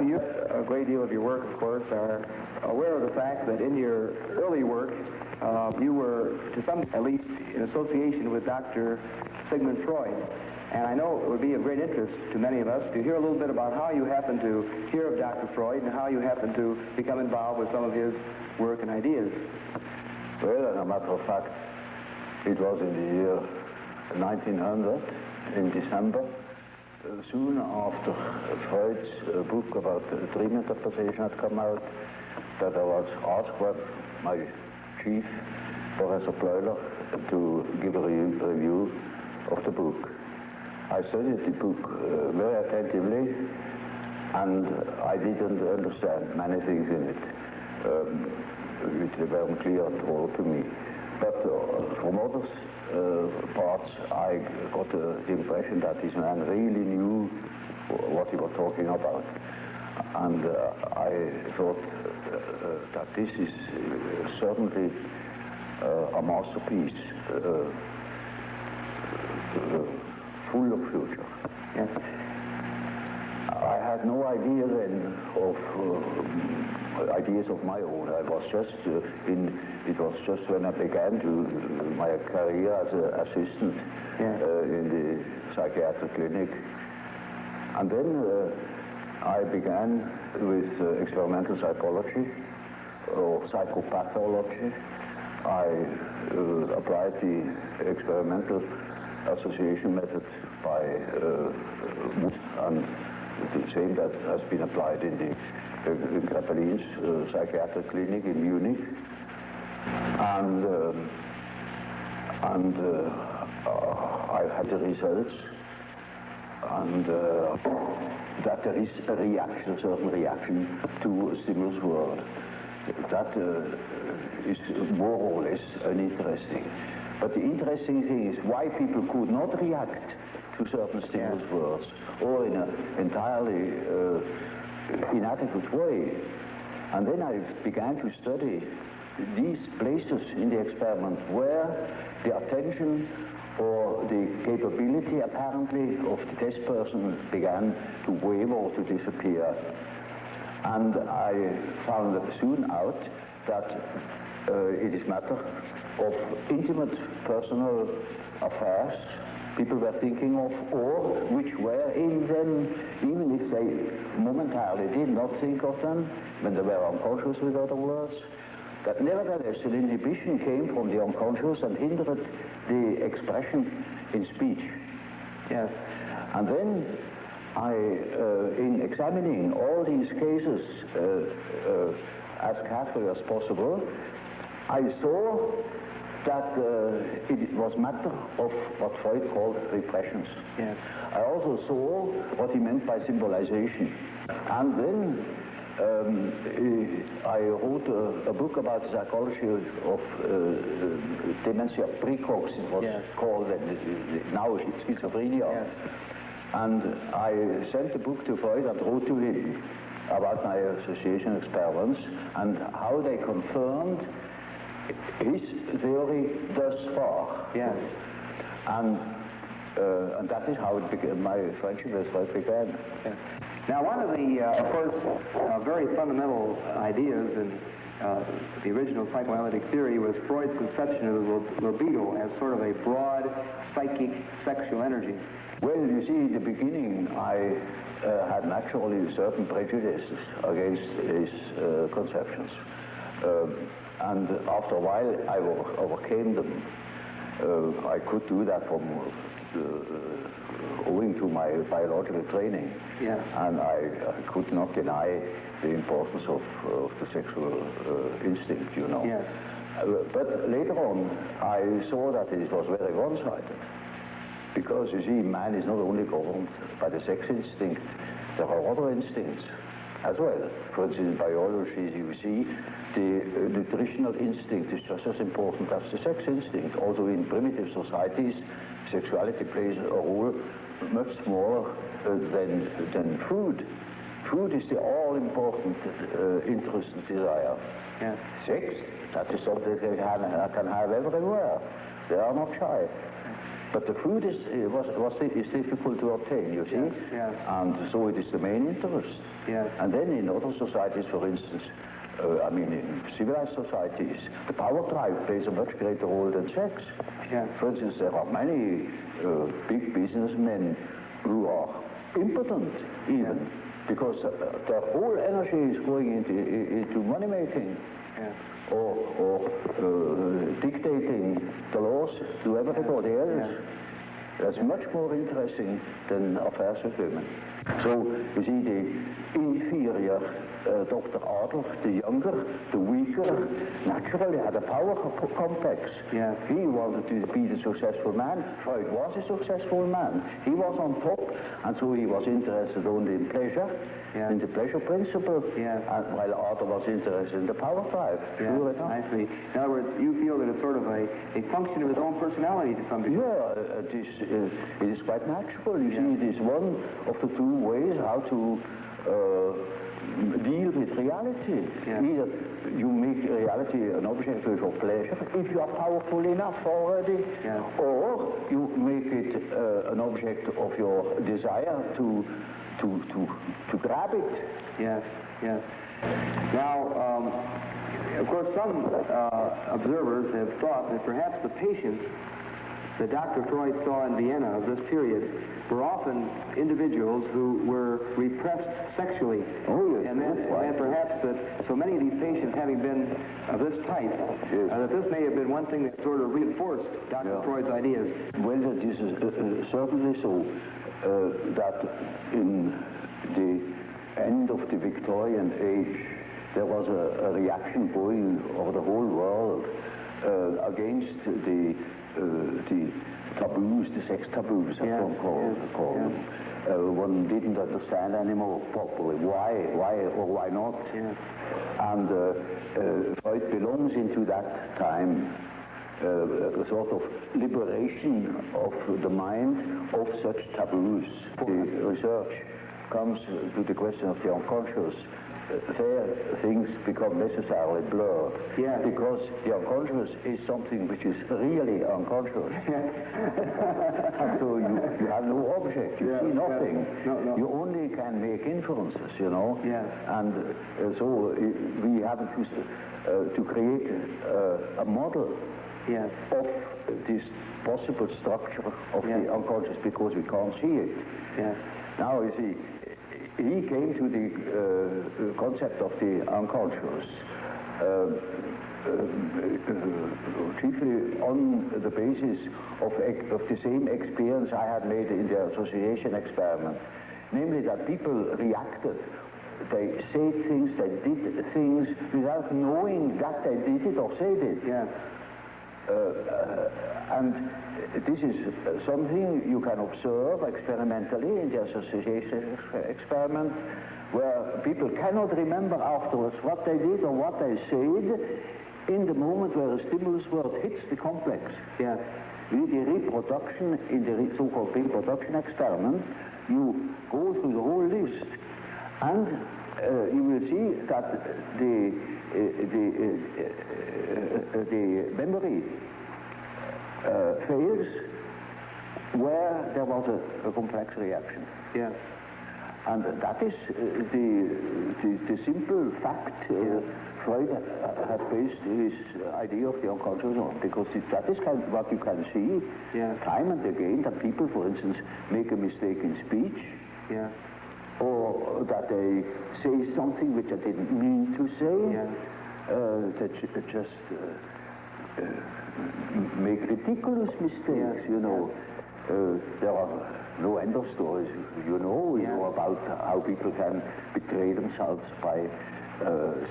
you, a great deal of your work, of course, are aware of the fact that in your early work, you were, to some at least, in association with Dr. Sigmund Freud. And I know it would be of great interest to many of us to hear a little bit about how you happened to hear of Dr. Freud and how you happened to become involved with some of his work and ideas. Well, as a matter of fact, it was in the year 1900, in December, soon after Freud's book about dream interpretation had come out, that I was asked by my chief, Professor Bleuler, to give a review of the book. I studied the book very attentively, and I didn't understand many things in it, which weren't clear at all to me. But from other parts, I got the impression that this man really knew what he was talking about. And I thought that this is certainly a masterpiece, full of future. Yes. I had no idea then of ideas of my own. I was just it was just when I began my career as an assistant in the psychiatric clinic. And then I began with experimental psychology or psychopathology. I applied the experimental association method by and the same that has been applied in Krappelin's psychiatric clinic in Munich. And I had the results, and that there is a reaction, a certain reaction to a stimulus world. That is more or less uninteresting. But the interesting thing is why people could not react to certain stimulus worlds, or in an entirely inadequate way. And then I began to study these places in the experiment where the attention or the capability, apparently, of the test person began to waver or to disappear. And I found soon out that it is matter of intimate personal affairs people were thinking of, or which were in them, even if they momentarily did not think of them, when they were unconscious, with other words, that nevertheless an inhibition came from the unconscious and hindered the expression in speech. Yes. And then I, in examining all these cases as carefully as possible, I saw that it was matter of what Freud called repressions. Yes. I also saw what he meant by symbolization. And then I wrote a book about the psychology of dementia precox, it was called, now it's schizophrenia. Yes. And I sent the book to Freud and wrote to him about my association experiments and how they confirmed his theory thus far. Yes. And that is how it began, my friendship with Freud began. Yes. Now, one of the, of course, very fundamental ideas in the original psychoanalytic theory was Freud's conception of the libido as sort of a broad psychic sexual energy. Well, you see, in the beginning, I had naturally certain prejudices against his conceptions. And after a while, I overcame them. I could do that from owing to my biological training. Yes. And I could not deny the importance of the sexual instinct, you know. Yes. But later on, I saw that it was very one-sided. Because, you see, man is not only governed by the sex instinct, there are other instincts as well. For instance, in biology, you see, the nutritional instinct is just as important as the sex instinct. Also, in primitive societies, sexuality plays a role much smaller than food. Food is the all-important interest and desire. Yes. Sex, that is something they can have everywhere. They are not shy. But the food is difficult to obtain, you see? Yes, yes. And so it is the main interest. Yes. And then in other societies, for instance, in civilized societies, the power drive plays a much greater role than sex. Yes. For instance, there are many big businessmen who are impotent, even, because their whole energy is going into money making. Yes. Or dictating the laws to everybody else. Yes. That's much more interesting than affairs with women. So, you see, the inferior Dr. Adolf, the younger, the weaker, naturally had a power complex. Yes. He wanted to be the successful man. Freud was a successful man. He was on top, and so he was interested only in pleasure, in the pleasure principle, and while Adolf was interested in the power drive. Sure enough. I see. In other words, you feel that it's sort of a function of his own personality to some degree. Yeah, it is quite natural. You see, it is one of the two ways how to deal with reality. Either you make reality an object of your pleasure, if you are powerful enough already, or you make it an object of your desire to grab it. Yes, yes. Now, of course, some observers have thought that perhaps the patients that Dr. Freud saw in Vienna of this period were often individuals who were repressed sexually. Oh, yes. And then perhaps that so many of these patients having been of this type, that this may have been one thing that sort of reinforced Dr. Freud's ideas. Well, it is certainly so that in the end of the Victorian age, there was a reaction going over the whole world against the taboos, the sex taboos, as one called them. One didn't understand anymore properly why or why not. And Freud belongs into that time, a sort of liberation of the mind of such taboos. The research comes to the question of the unconscious. There things become necessarily blurred, because the unconscious is something which is really unconscious. And so you have no object, you see nothing. No. You only can make inferences, you know. And so we have to create a model of this possible structure of the unconscious, because we can't see it. Now, you see, he came to the concept of the unconscious chiefly on the basis of the same experience I had made in the association experiment, namely that people reacted. They said things, they did things without knowing that they did it or said it. And this is something you can observe experimentally in the association experiment, where people cannot remember afterwards what they did or what they said in the moment where the stimulus word hits the complex. The reproduction, in the so-called reproduction experiment, you go through the whole list, and you will see that the memory fails where there was a complex reaction. And that is the simple fact Freud has based his idea of the unconscious on, because that is what you can see time and again, that people, for instance, make a mistake in speech, or that they say something which they didn't mean to say, that just make ridiculous mistakes, you know. There are no end of stories, you know about how people can betray themselves by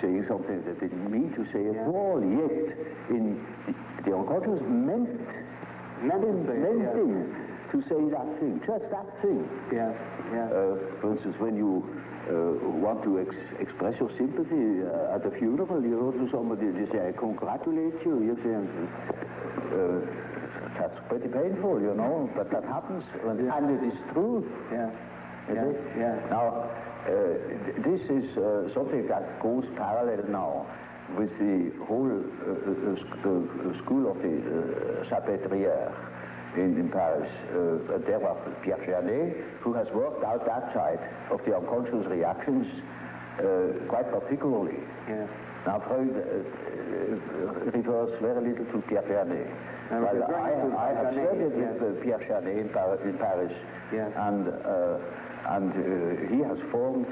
saying something that they didn't mean to say at all, yet in the unconscious meant to say that thing, just that thing. For instance, when you want to express your sympathy at a funeral, you go to somebody and you say, I congratulate you. You say, that's pretty painful, you know, but that happens, and it is true. Now, this is something that goes parallel now with the whole school of the Salpêtrière. in Paris. There was Pierre Janet, who has worked out that side of the unconscious reactions quite particularly. Yes. Now Freud refers very little to Pierre Janet. Well, I have studied with Pierre Janet in Paris, yes. and he has formed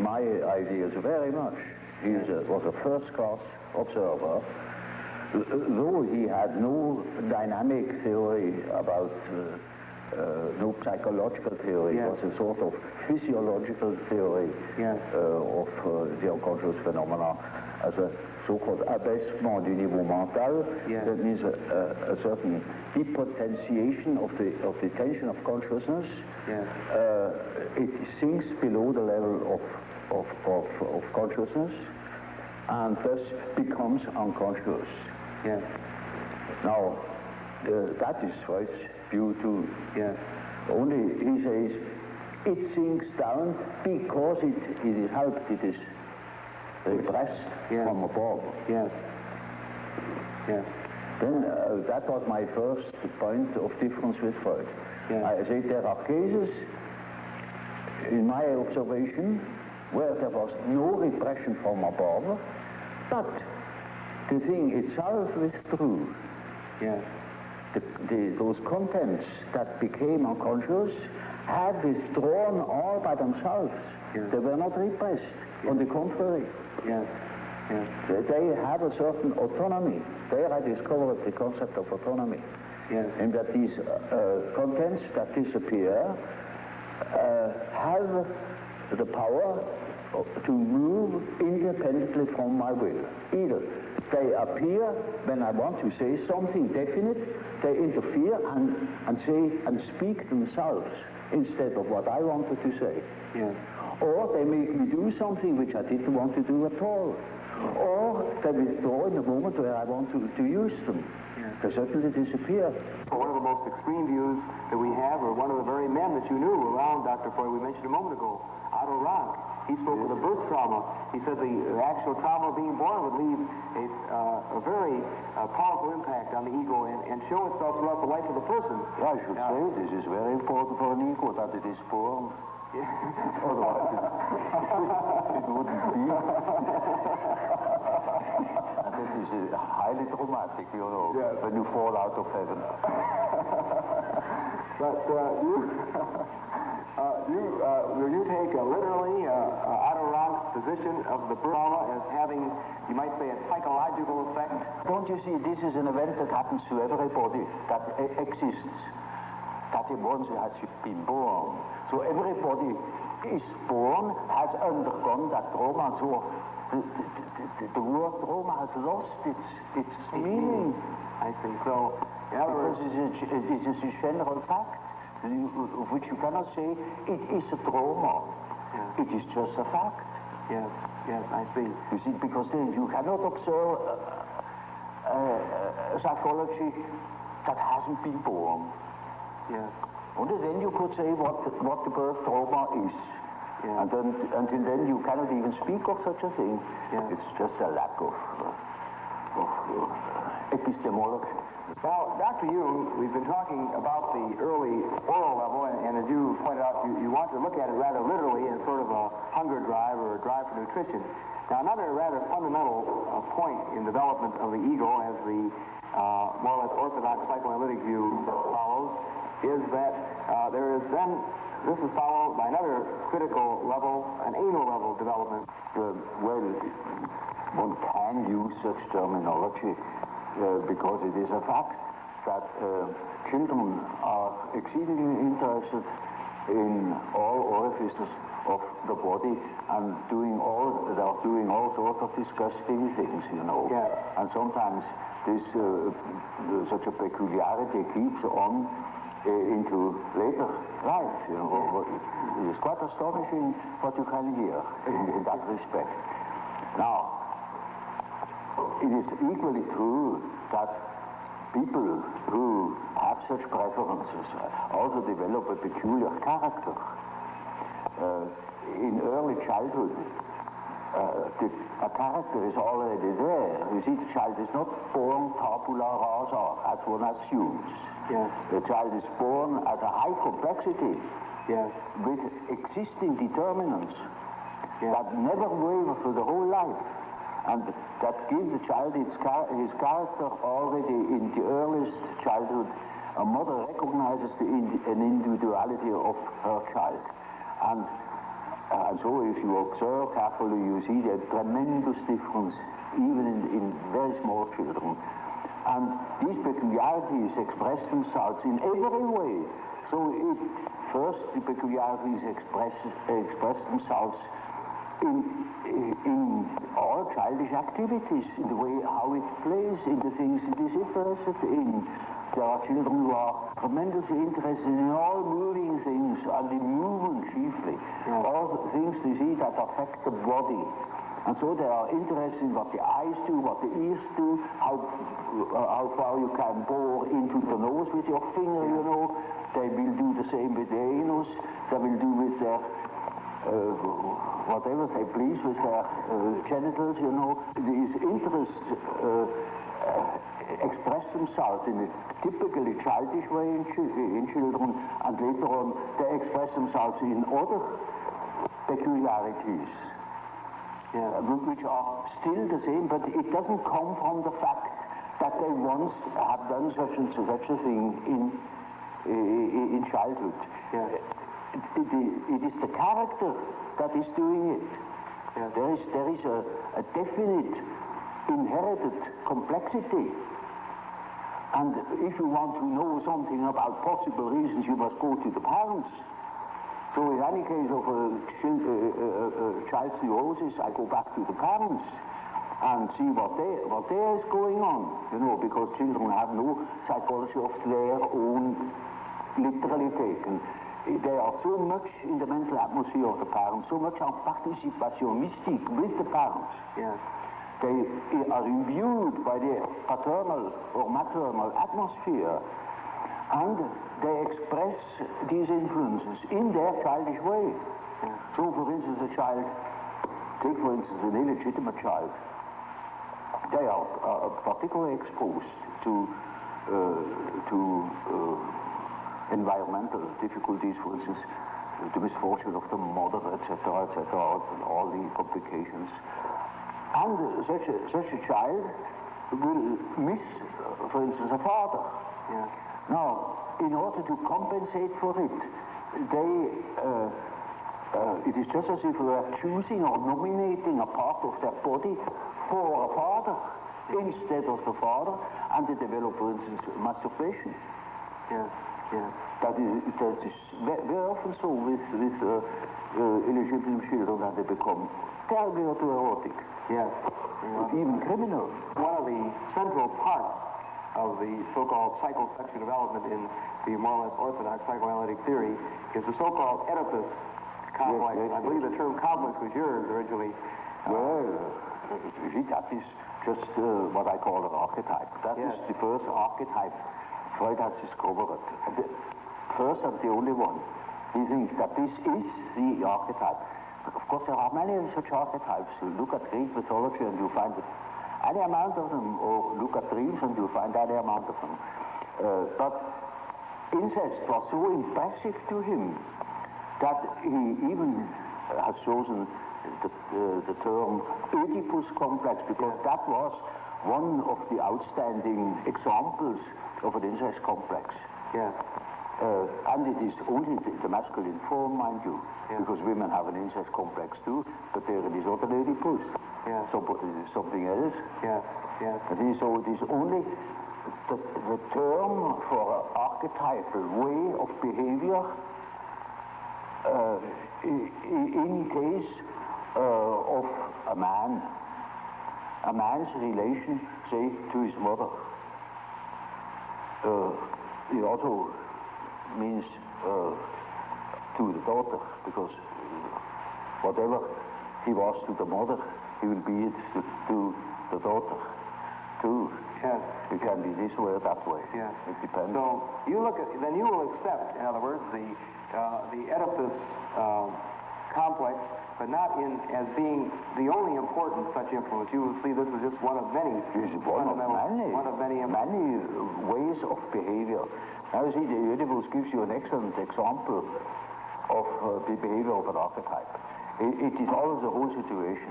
my ideas very much. He was a first-class observer, though he had no dynamic theory about, no psychological theory. Yes. It was a sort of physiological theory yes. Of the unconscious phenomena as a so-called abaissement du niveau mental. Yes. That means a certain depotentiation of the tension of consciousness. Yes. It sinks below the level of consciousness and thus becomes unconscious. Yes. Now, that is Freud's view too. Yes. Only he says it sinks down because it is helped, it is repressed yes. from above. Yes. Yes. Then that was my first point of difference with Freud. Yes. I say there are cases, in my observation, where there was no repression from above, but the thing itself withdrew. Yes. Those contents that became unconscious had withdrawn all by themselves. Yes. They were not repressed. Yes. On the contrary. Yes. Yes. They have a certain autonomy. There I discovered the concept of autonomy. Yes. And that these contents that disappear have the power to move independently from my will. Either they appear when I want to say something definite, they interfere and say and speak themselves instead of what I wanted to say. Yes. Or they make me do something which I didn't want to do at all. Or they withdraw in the moment where I want to use them. Yes. They suddenly disappear. One of the most extreme views that we have, or one of the very men that you knew around Dr. Freud, we mentioned a moment ago, Otto Rank. He spoke of the birth trauma. He said the actual trauma of being born would leave a very powerful impact on the ego and show itself throughout the life of the person. Yeah, I should say this is very important for an ego, that it is born. Otherwise it wouldn't be. And that is highly traumatic, you know, yes. When you fall out of heaven. But will you take literally Otto Rank's position of the birth trauma as having, you might say, a psychological effect? Don't you see, this is an event that happens to everybody that exists, that once has been born. So everybody is born, has undergone that trauma, and so the word trauma has lost its meaning. I think so. In other words, it is a general fact, of which you cannot say it is a trauma. Yes. It is just a fact. Yes, yes, I see. You see, because then you cannot observe psychology that hasn't been born. Yes. Only then you could say what the birth trauma is. Yeah. And then, until then you cannot even speak of such a thing. Yeah. It's just a lack of epistemology. Well, Dr. Jung, we've been talking about the early oral level, and as you pointed out, you want to look at it rather literally as sort of a hunger drive or a drive for nutrition. Now, another rather fundamental point in development of the ego, as the more or less orthodox psychoanalytic view follows, is that there is then, this is followed by another critical level, an anal level development. Well, one can use such terminology because it is a fact that children are exceedingly interested in all orifices of the body and they are doing all sorts of disgusting things, you know. Yeah. And sometimes this such a peculiarity keeps on into later life, you know. Yeah. It is quite astonishing what you can hear in that respect. Now, it is equally true that people who have such preferences also develop a peculiar character. In early childhood, a character is already there. You see, the child is not born tabula rasa, as one assumes. Yes. The child is born at a high complexity. Yes. With existing determinants Yes. that never waver for the whole life, and that give the child his character already in the earliest childhood. A mother recognizes an individuality of her child, and so if you observe carefully, you see the tremendous difference even in very small children. And these peculiarities express themselves in every way. So first, the peculiarities express themselves in all childish activities, in the way how it plays, in the things it is interested in. There are children who are tremendously interested in all moving things, and in movement chiefly. Yeah. All the things they see that affect the body. And so they are interested in what the eyes do, what the ears do, how far you can bore into the nose with your finger, you know. They will do the same with their anus. They will do with their whatever they please with their genitals, you know. These interests express themselves in a typically childish way in children, and later on they express themselves in other peculiarities. Yeah, which are still the same, but it doesn't come from the fact that they once have done such a thing in childhood. Yeah. It is the character that is doing it. Yeah. There is a definite inherited complexity, and if you want to know something about possible reasons, you must go to the parents. So in any case of child's neurosis, I go back to the parents and see what there is going on, you know, because children have no psychology of their own, literally taken. They are so much in the mental atmosphere of the parents, so much en participation mystique with the parents. Yes. They are imbued by the paternal or maternal atmosphere, and they express these influences in their childish way. Yeah. So, for instance, a child, take for instance an illegitimate child, they are particularly exposed to environmental difficulties, for instance, the misfortune of the mother, etc., and all the complications. And such a child will miss, for instance, a father. Yeah. Now, in order to compensate for it, it is just as if they were choosing or nominating a part of their body for a father instead of the father, and they develop, for instance, masturbation. Yeah, yeah. That is very often so with illegitimate children, that they become terribly autoerotic. Yes. Yeah. Even criminal. One of the central parts of the so-called psychosexual development in the more or less orthodox psychoanalytic theory is the so-called Oedipus complex. Yes, yes, I believe the term complex was yours originally. Well, that is just what I call an archetype. That is the first archetype Freud has discovered. The first and the only one. He thinks that this is the archetype. Of course, there are many such archetypes. You look at Greek mythology and you find it. Any amount of them, or look at dreams and you'll find any amount of them. But incest was so impressive to him that he even has chosen the term Oedipus complex, because that was one of the outstanding examples of an incest complex. Yeah. And it is only the masculine form, mind you, because women have an incest complex too, but there it is not an Oedipus. Yeah. So something else. Yeah. Yeah. So it is only the term for an archetypal way of behavior in case of a man. A man's relation, say, to his mother. It also means to the daughter, because whatever he was to the mother, he will be it to the daughter, too. Yes. It can be this way or that way. Yes. It depends. So you look at, then you will accept, in other words, the Oedipus complex but not as being the only important such influence. You will see this is just one of many. One of many ways of behavior. Now, you see, the universe gives you an excellent example of the behavior of an archetype. It is always the whole situation.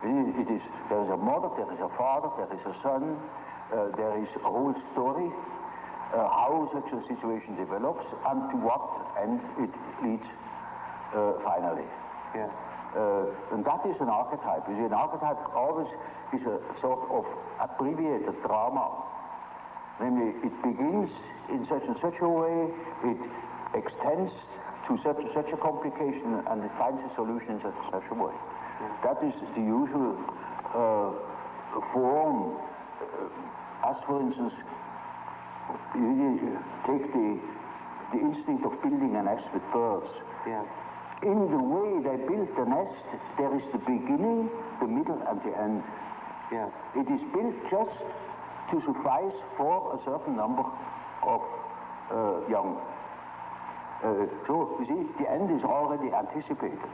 There is a mother, there is a father, there is a son, there is a whole story, how such a situation develops, and to what end it leads finally. Yeah. And that is an archetype. You see, an archetype always is a sort of abbreviated drama. Namely, it begins in such and such a way, it extends to such and such a complication, and it finds a solution in such and such a way. That is the usual form. As for instance, you take the instinct of building a nest with birds. Yeah. In the way they build the nest, there is the beginning, the middle, and the end. Yeah. It is built just to suffice for a certain number of young. So, you see, the end is already anticipated.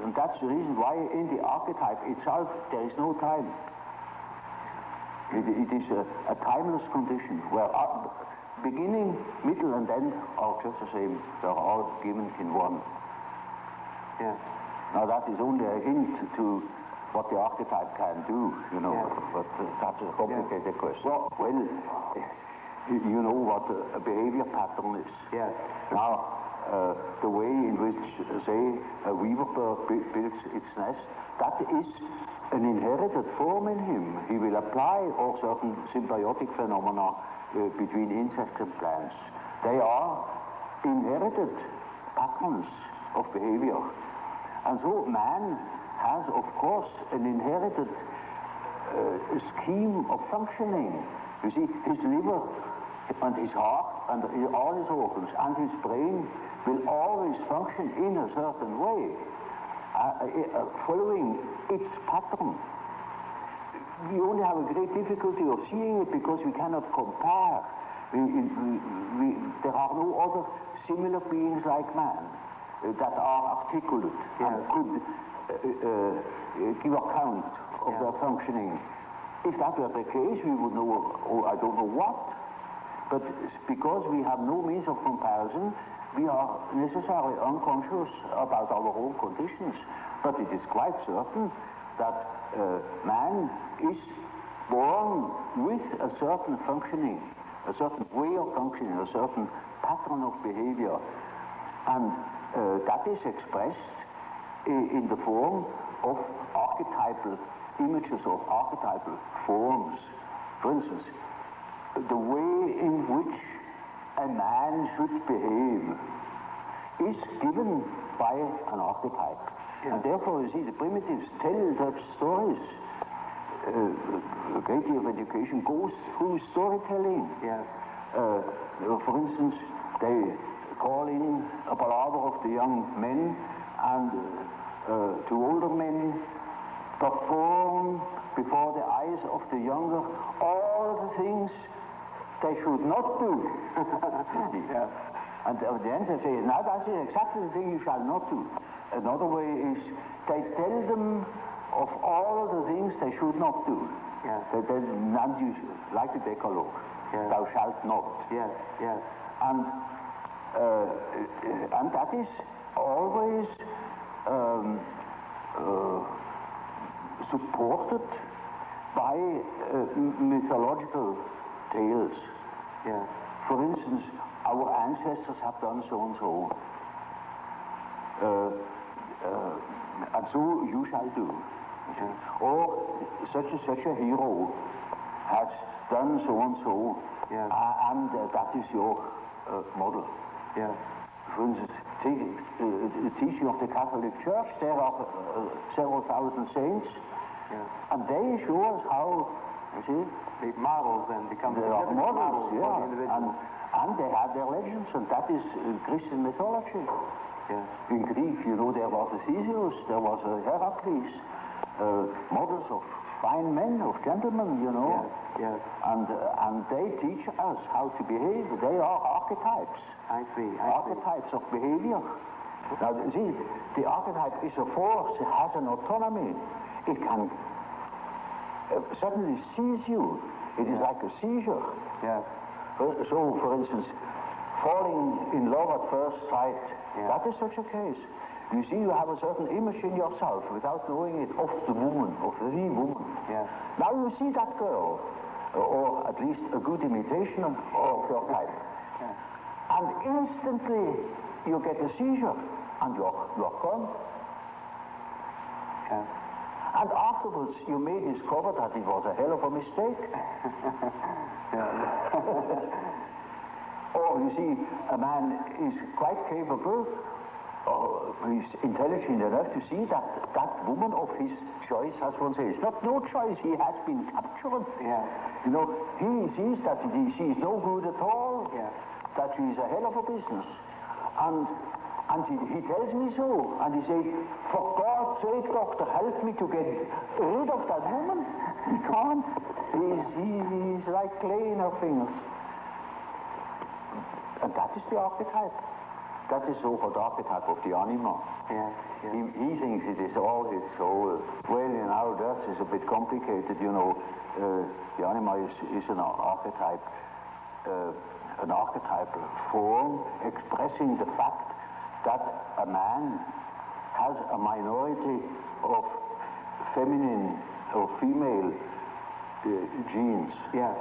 And that's the reason why in the archetype itself there is no time. It is a timeless condition where beginning, middle, and end are just the same. They're all given in one. Yeah. Now that is only a hint to what the archetype can do, you know, but that's a complicated question. Well, you know what a behavior pattern is. Yes. Now, the way in which, say, a weaver bird builds its nest, that is an inherited form in him. He will apply all certain symbiotic phenomena between insects and plants. They are inherited patterns of behavior. And so man has, of course, an inherited scheme of functioning. You see, his liver and his heart and all his organs and his brain will always function in a certain way, following its pattern. We only have a great difficulty of seeing it because we cannot compare. There are no other similar beings like man that are articulate and could give account of their functioning. If that were the case, we would know, I don't know what. But because we have no means of comparison, we are necessarily unconscious about our own conditions. But it is quite certain that man is born with a certain functioning, a certain way of functioning, a certain pattern of behavior. And that is expressed in the form of archetypal images, of archetypal forms. For instance, the way in which a man should behave is given by an archetype. And therefore, you see, the primitives tell such stories. A great deal of education goes through storytelling. Yes. For instance, they call in a palaver of the young men and to older men perform before the eyes of the younger all the things they should not do. Yeah. And at the end they say, now that's exactly the thing you shall not do. Another way is they tell them of all the things they should not do. Yes. And you, like the Decalogue, yes. Thou shalt not. Yes, yes. And that is always supported by mythological tales. Yeah. For instance, our ancestors have done so and so, and so you shall do. Yeah. Or such and such a hero has done so and so, yeah. And that is your model. Yeah. For instance, the teaching of the Catholic Church, there are several thousand saints, yeah. And they show us how, you see, the models then become the models, yeah. For the individual. And they have their legends, and that is Christian mythology. Yeah. In Greek, you know, there was a Theseus, there was a Heracles, models of fine men, of gentlemen, you know. Yes, yes. And they teach us how to behave. They are archetypes. I see. Archetypes of behavior. Now, see, the archetype is a force, it has an autonomy. It can suddenly seize you. It is like a seizure. Yeah. So, for instance, falling in love at first sight, that is such a case. You see, you have a certain image in yourself without knowing it of the woman, of the woman. Yeah. Now you see that girl, or at least a good imitation of your type. Yeah. And instantly you get a seizure, and you're gone. Yeah. And afterwards you may discover that it was a hell of a mistake. Or you see, a man is quite capable, he's intelligent enough to see that that woman of his choice, as one says, not no choice, he has been captured. Yeah. You know, he sees that she is no good at all, that she is a hell of a business. And he tells me so, and he says, for God's sake, doctor, help me to get rid of that woman. He can't. He's like clay in her fingers. And that is the archetype. That is so-called archetype of the anima. Yeah. He thinks it is all his soul. Well, you know, that is a bit complicated, you know. The anima is an archetype form expressing the fact that a man has a minority of feminine or female genes. Yeah.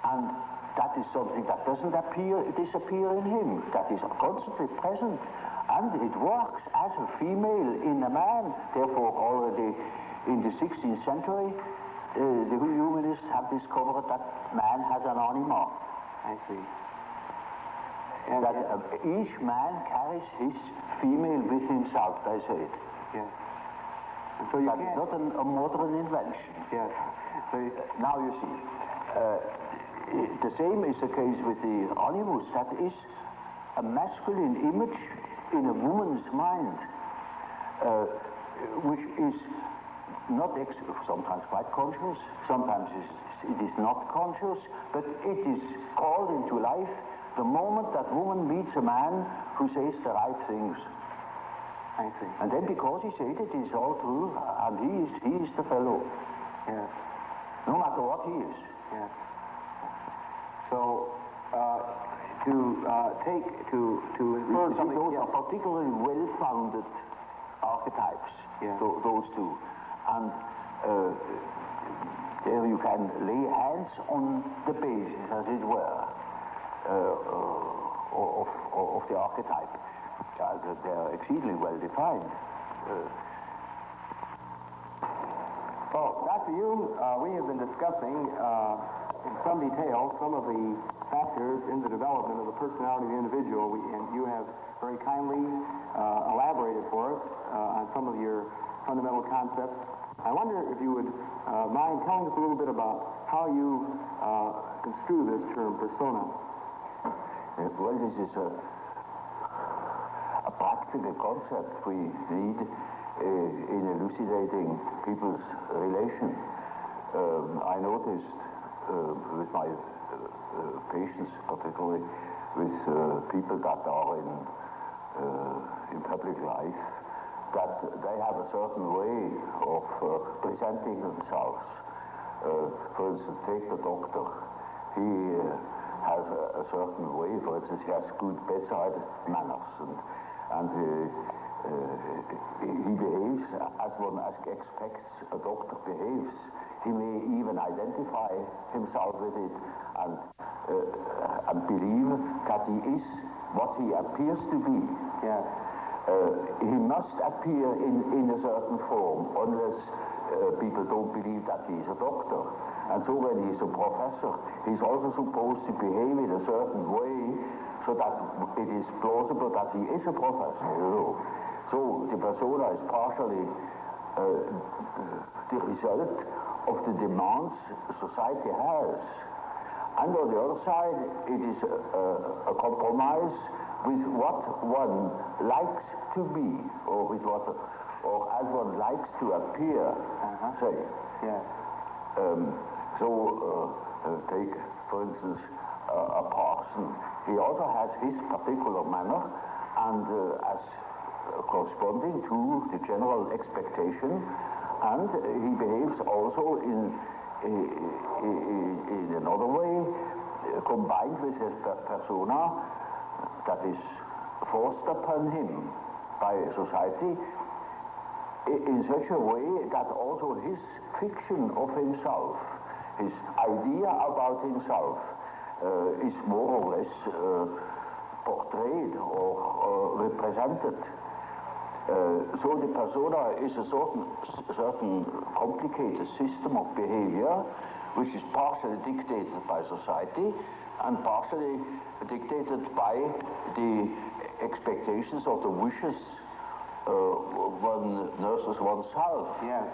And that is something that doesn't disappear in him. That is constantly present. And it works as a female in a man. Therefore, already in the 16th century, the humanists have discovered that man has an anima. I see. And that each man carries his female with himself, they say it. Yeah. And so you that is not a modern invention. Yeah. So now you see, the same is the case with the animus. That is a masculine image in a woman's mind, which is not sometimes quite conscious, sometimes it is not conscious, but it is called into life the moment that woman meets a man who says the right things. I see. And then because he said it is all true, and he is the fellow. Yeah. No matter what he is. Yeah. So, those are particularly well-founded archetypes, those two. And there you can lay hands on the basis, as it were, of the archetype. They are exceedingly well defined. Well, Dr. Jung, we have been discussing in some detail some of the factors in the development of the personality of the individual, and you have very kindly elaborated for us on some of your fundamental concepts. I wonder if you would mind telling us a little bit about how you construe this term, persona. Well, this is a practical concept we need in elucidating people's relation. I noticed with my patients, particularly with people that are in public life, that they have a certain way of presenting themselves. For instance, take the doctor. He has a certain way. For instance, he has good bedside manners, and he behaves as one expects a doctor behaves. He may even identify himself with it and believe that he is what he appears to be. Yeah. He must appear in a certain form unless people don't believe that he is a doctor. And so when he is a professor, he's also supposed to behave in a certain way so that it is plausible that he is a professor, you know. So the persona is partially the result of the demands society has. And on the other side, it is a compromise with what one likes to be, or with what, or as one likes to appear. Say. Yeah. Take, for instance, a parson. He also has his particular manner, and as corresponding to the general expectation, and he behaves also in another way, combined with his persona that is forced upon him by society in such a way that also his fiction of himself, his idea about himself, is more or less portrayed or represented. So the persona is a certain complicated system of behavior which is partially dictated by society and partially dictated by the expectations or the wishes one nurses oneself. Yes.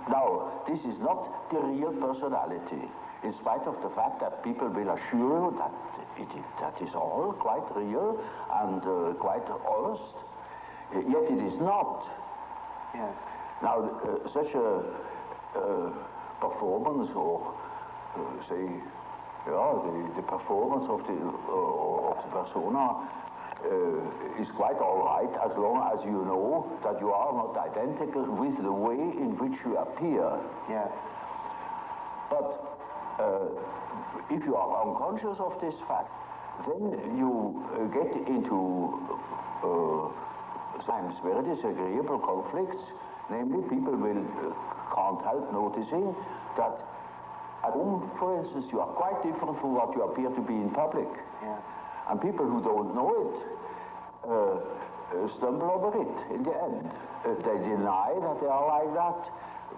Now, this is not the real personality, in spite of the fact that people will assure you that that is all quite real and quite honest, yet it is not. Yes. Now, such a performance, or say, the performance of the persona is quite all right as long as you know that you are not identical with the way in which you appear. Yes. But if you are unconscious of this fact, then you get into times very disagreeable conflicts. Namely, people can't help noticing that at home, for instance, you are quite different from what you appear to be in public. Yeah. And people who don't know it stumble over it in the end. They deny that they are like that,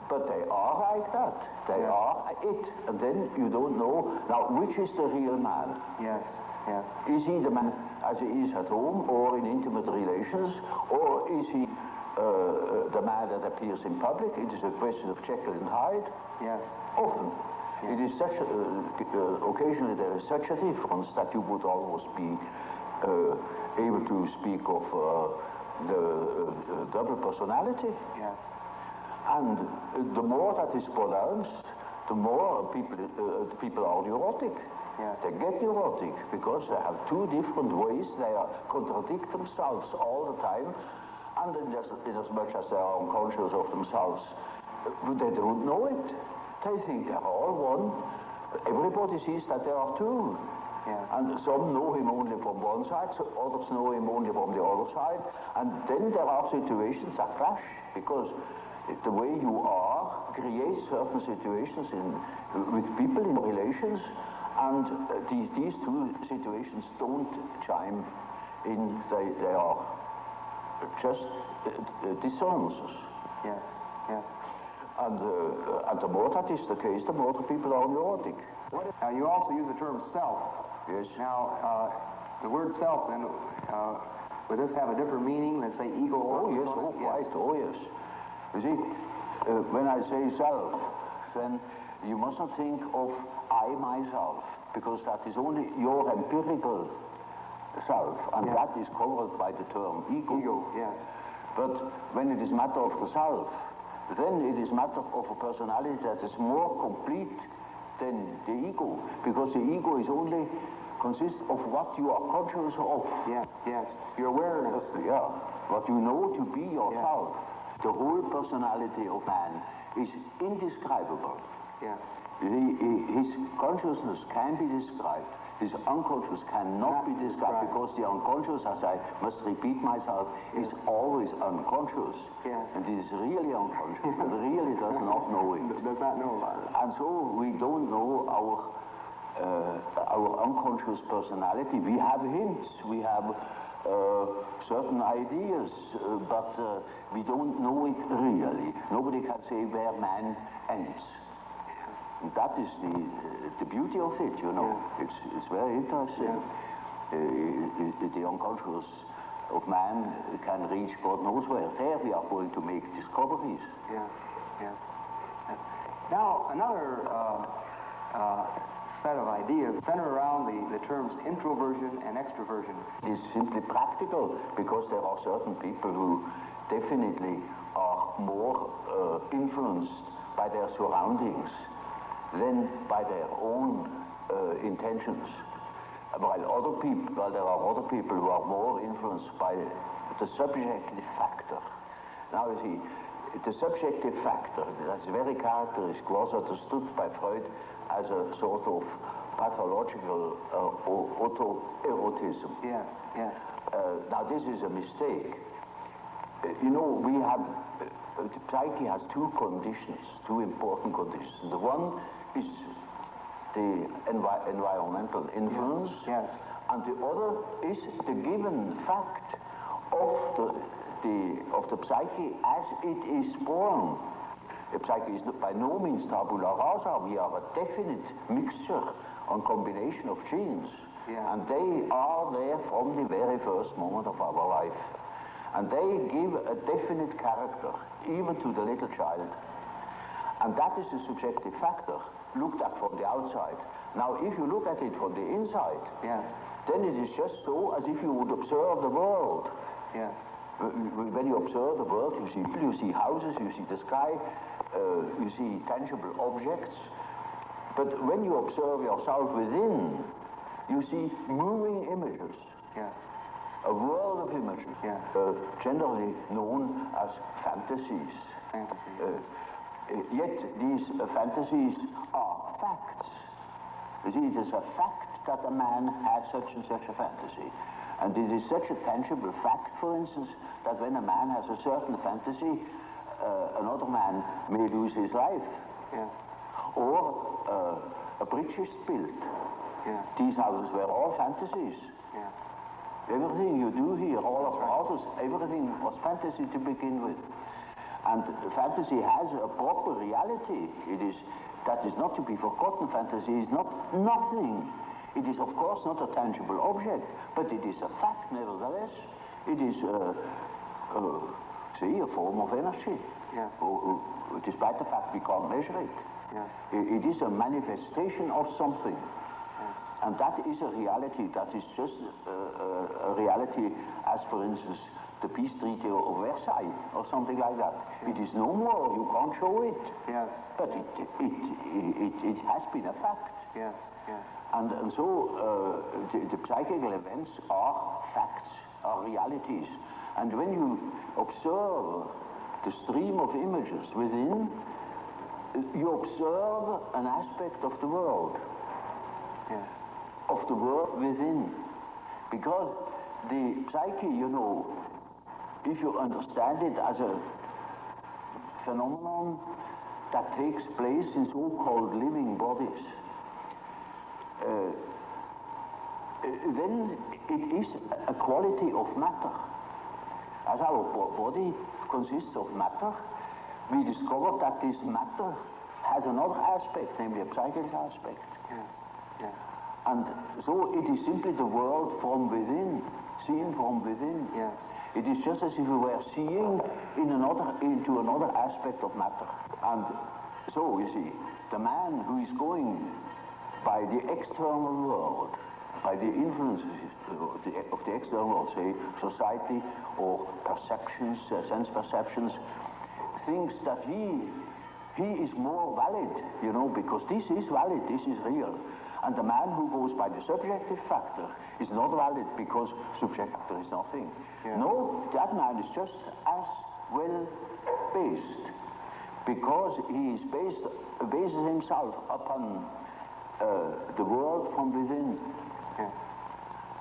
but they are like that. They are it. And then you don't know, now, which is the real man? Yes, yes. Is he the man as he is at home or in intimate relations, or is he the man that appears in public? It is a question of Jekyll and Hyde. Yes. Often. It is such occasionally there is such a difference that you would almost be able to speak of the double personality. Yes. And the more that is pronounced, the more people are neurotic. Yes. They get neurotic because they have two different ways. They contradict themselves all the time, and in as much as they are unconscious of themselves, they don't know it. They think they're all one. Everybody sees that there are two. Yeah. And some know him only from one side, so others know him only from the other side. And then there are situations that clash, because the way you are creates certain situations with people in relations, and these two situations don't chime in. They are just dissonances. Yes, yes. And the more that is the case, the more the people are neurotic. Now, you also use the term self. Yes. Now, the word self, then, would this have a different meaning than, say, ego? Oh, yes, quite, oh, yes. You see, when I say self, then you mustn't think of I myself, because that is only your empirical self, and that is covered by the term ego. Ego, yes. But when it is matter of the self, then it is matter of a personality that is more complete than the ego, because the ego is only consists of what you are conscious of. Yes, yes. Your awareness. Yeah, what you know to be yourself. Yes. The whole personality of man is indescribable. Yeah. His consciousness can be described. His unconscious cannot be described, because the unconscious, as I must repeat myself, is always unconscious. Yeah. And it is really unconscious. It really does not know it. Does not know about it. And so we don't know our unconscious personality. We have hints. We have certain ideas, but we don't know it really. Nobody can say where man ends. That is the beauty of it, you know. Yeah. It's very interesting. Yeah. The unconscious of man can reach God knows where. There we are going to make discoveries. Yeah, yeah. Now, another set of ideas center around the terms introversion and extroversion. It is simply practical, because there are certain people who definitely are more influenced by their surroundings than by their own intentions. While there are other people who are more influenced by the subjective factor. Now you see, the subjective factor, that's very characteristic, was understood by Freud as a sort of pathological autoerotism. Yes, yes. Now this is a mistake. You know, the psyche has two conditions, two important conditions. The one is the environmental influence, yes, and the other is the given fact of the psyche as it is born. The psyche is by no means tabula rasa. We are a definite mixture and combination of genes, and they are there from the very first moment of our life. And they give a definite character, even to the little child. And that is the subjective factor, looked at from the outside. Now, if you look at it from the inside, yes, then it is just so as if you would observe the world. yes. When you observe the world, you see houses, you see the sky, you see tangible objects. But when you observe yourself within, you see moving images. Yes. A world of images, generally known as fantasies. Yet these fantasies are facts. You see, it is a fact that a man has such and such a fantasy. And it is such a tangible fact, for instance, that when a man has a certain fantasy, another man may lose his life. Yes. Or a bridge is built. Yes. These houses were all fantasies. Yes. Everything you do here, all of houses, everything was fantasy to begin with. And fantasy has a proper reality. That is not to be forgotten. Fantasy is not nothing. It is, of course, not a tangible object, but it is a fact, nevertheless. It is, a form of energy. Yeah. Despite the fact we can't measure it. Yeah. It is a manifestation of something. Yes. And that is a reality. That is just a reality as, for instance, the peace treaty of Versailles or something like that. It is no more. You can't show it. Yes. But it has been a fact. Yes. Yes. And so the psychical events are facts, are realities. And when you observe the stream of images within, you observe an aspect of the world. Yes. Of the world within. Because the psyche, you know, if you understand it as a phenomenon that takes place in so-called living bodies, then it is a quality of matter. As our body consists of matter, we discover that this matter has another aspect, namely a psychic aspect. Yes. Yes. And so it is simply the world from within, seen from within. Yes. It is just as if we were seeing into another aspect of matter. And so, you see, the man who is going by the external world, by the influences of the external world, say society or perceptions, sense perceptions, thinks that he is more valid, you know, because this is valid, this is real. And the man who goes by the subjective factor is not valid because subjective factor is nothing. Yeah. No, that man is just as well based because he is bases himself upon the world from within. Yeah.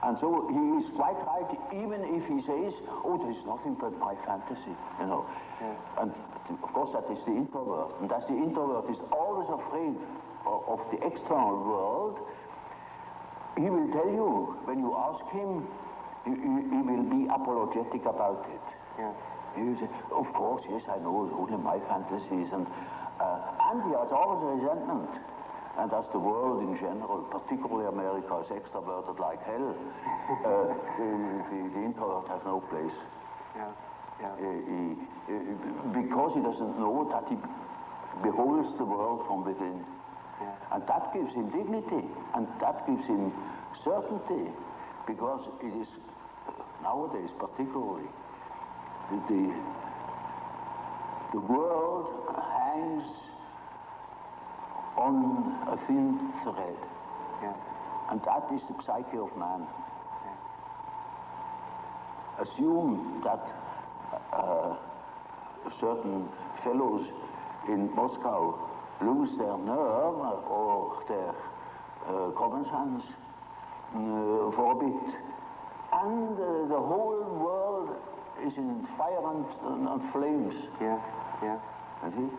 And so he is quite right, even if he says, oh, there's nothing but my fantasy, you know. Yeah. And of course that is the introvert. And as the introvert is always afraid of the external world, he will tell you, when you ask him, he will be apologetic about it. Yeah. He will say, of course, yes, I know, only my fantasies. And he has always a resentment. And as the world in general, particularly America, is extroverted like hell, the introvert has no place. Yeah. Yeah. Because he doesn't know that he beholds the world from within. Yeah. And that gives him dignity, and that gives him certainty, because it is, nowadays particularly, the world hangs on a thin thread. Yeah. And that is the psyche of man. Assume that certain fellows in Moscow lose their nerve or their common sense for a bit, and the whole world is in fire and flames. Yeah, yeah. You see?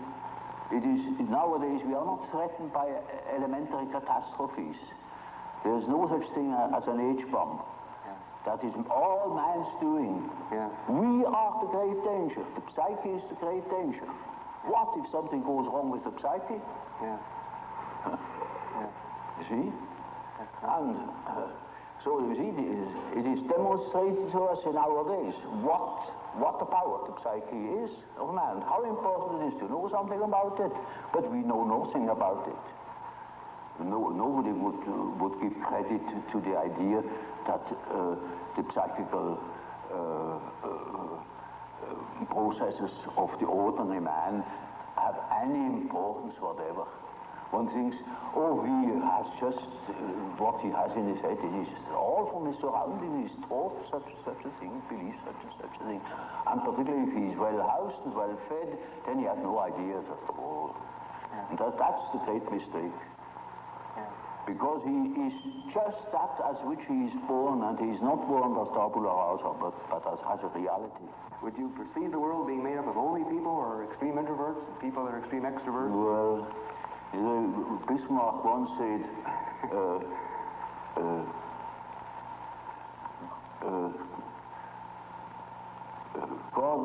It is, nowadays we are not threatened by elementary catastrophes. There is no such thing as an H-bomb. That is all man's doing. Yeah. We are the great danger. The psyche is the great danger. What if something goes wrong with the psyche? Yeah. Yeah. You see? And so you see, it is demonstrated to us in our days what the power of the psyche is of man, how important it is to know something about it, but we know nothing about it. Nobody would give credit to the idea that the psychical processes of the ordinary man have any importance whatever. One thinks, oh, he has just what he has in his head. It is all from his surroundings. He's taught such a thing, believes such a thing. And particularly if he's well housed and well fed, then he has no ideas at all. Yeah. And that's the great mistake. Yeah. Because he is just that as which he is born, and he is not born as tabula rasa, but as a reality. Would you perceive the world being made up of only people or extreme introverts and people that are extreme extroverts? Well, you know, Bismarck once said, God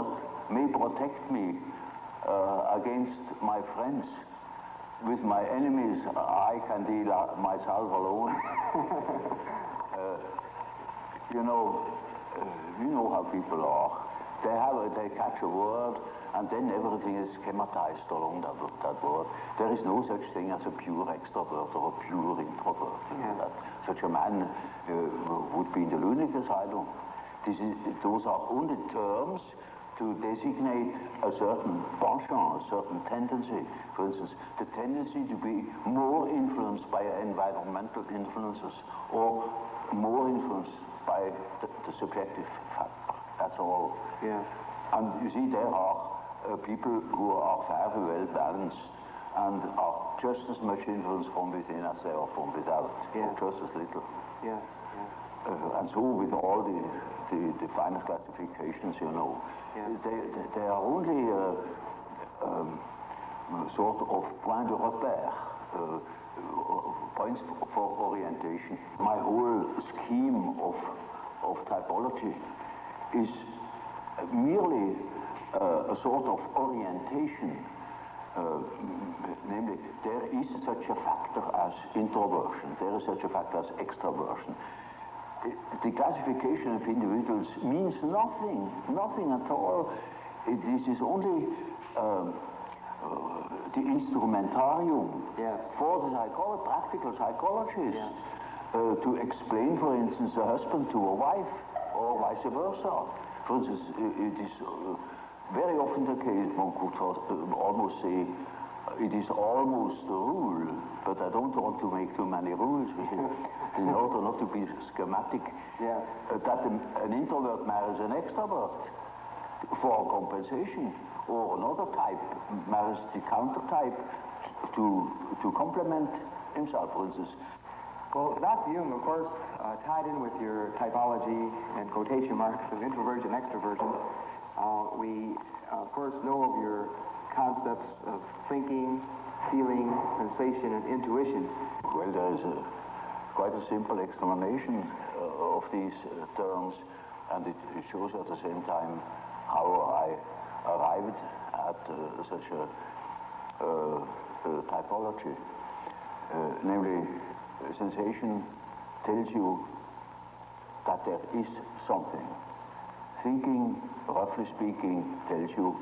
may protect me against my friends. With my enemies, I can deal myself alone. You know how people are. They catch a word, and then everything is schematized along that word. There is no such thing as a pure extrovert or a pure introvert. Yeah. Such a man would be in the lunatic asylum. Those are only terms to designate a certain penchant, a certain tendency. For instance, the tendency to be more influenced by environmental influences or more influenced by the subjective factor. That's all. Yeah. And you see, there are people who are very well balanced and are just as much influenced from within as they are from without, or just as little. Yes. And so with all the finer classifications, you know, they are only sort of point de repère, points for orientation. My whole scheme of typology is merely a sort of orientation. Namely, there is such a factor as introversion, there is such a factor as extraversion. The classification of individuals means nothing at all. This is only the instrumentarium for the practical psychologists to explain, for instance, a husband to a wife, or vice versa. For instance, it is very often the case, one could almost say, it is almost a rule, but I don't want to make too many rules in order not to be schematic, that an introvert marries an extrovert for compensation, or another type marries the counter type to complement himself, for instance. Well, Dr. Jung, of course, tied in with your typology and quotation marks of introversion, extroversion, we, of course, know of your concepts of thinking, feeling, sensation, and intuition. Well, there is quite a simple explanation of these terms, and it shows at the same time how I arrived at such a typology. Namely, sensation tells you that there is something. Thinking, roughly speaking, tells you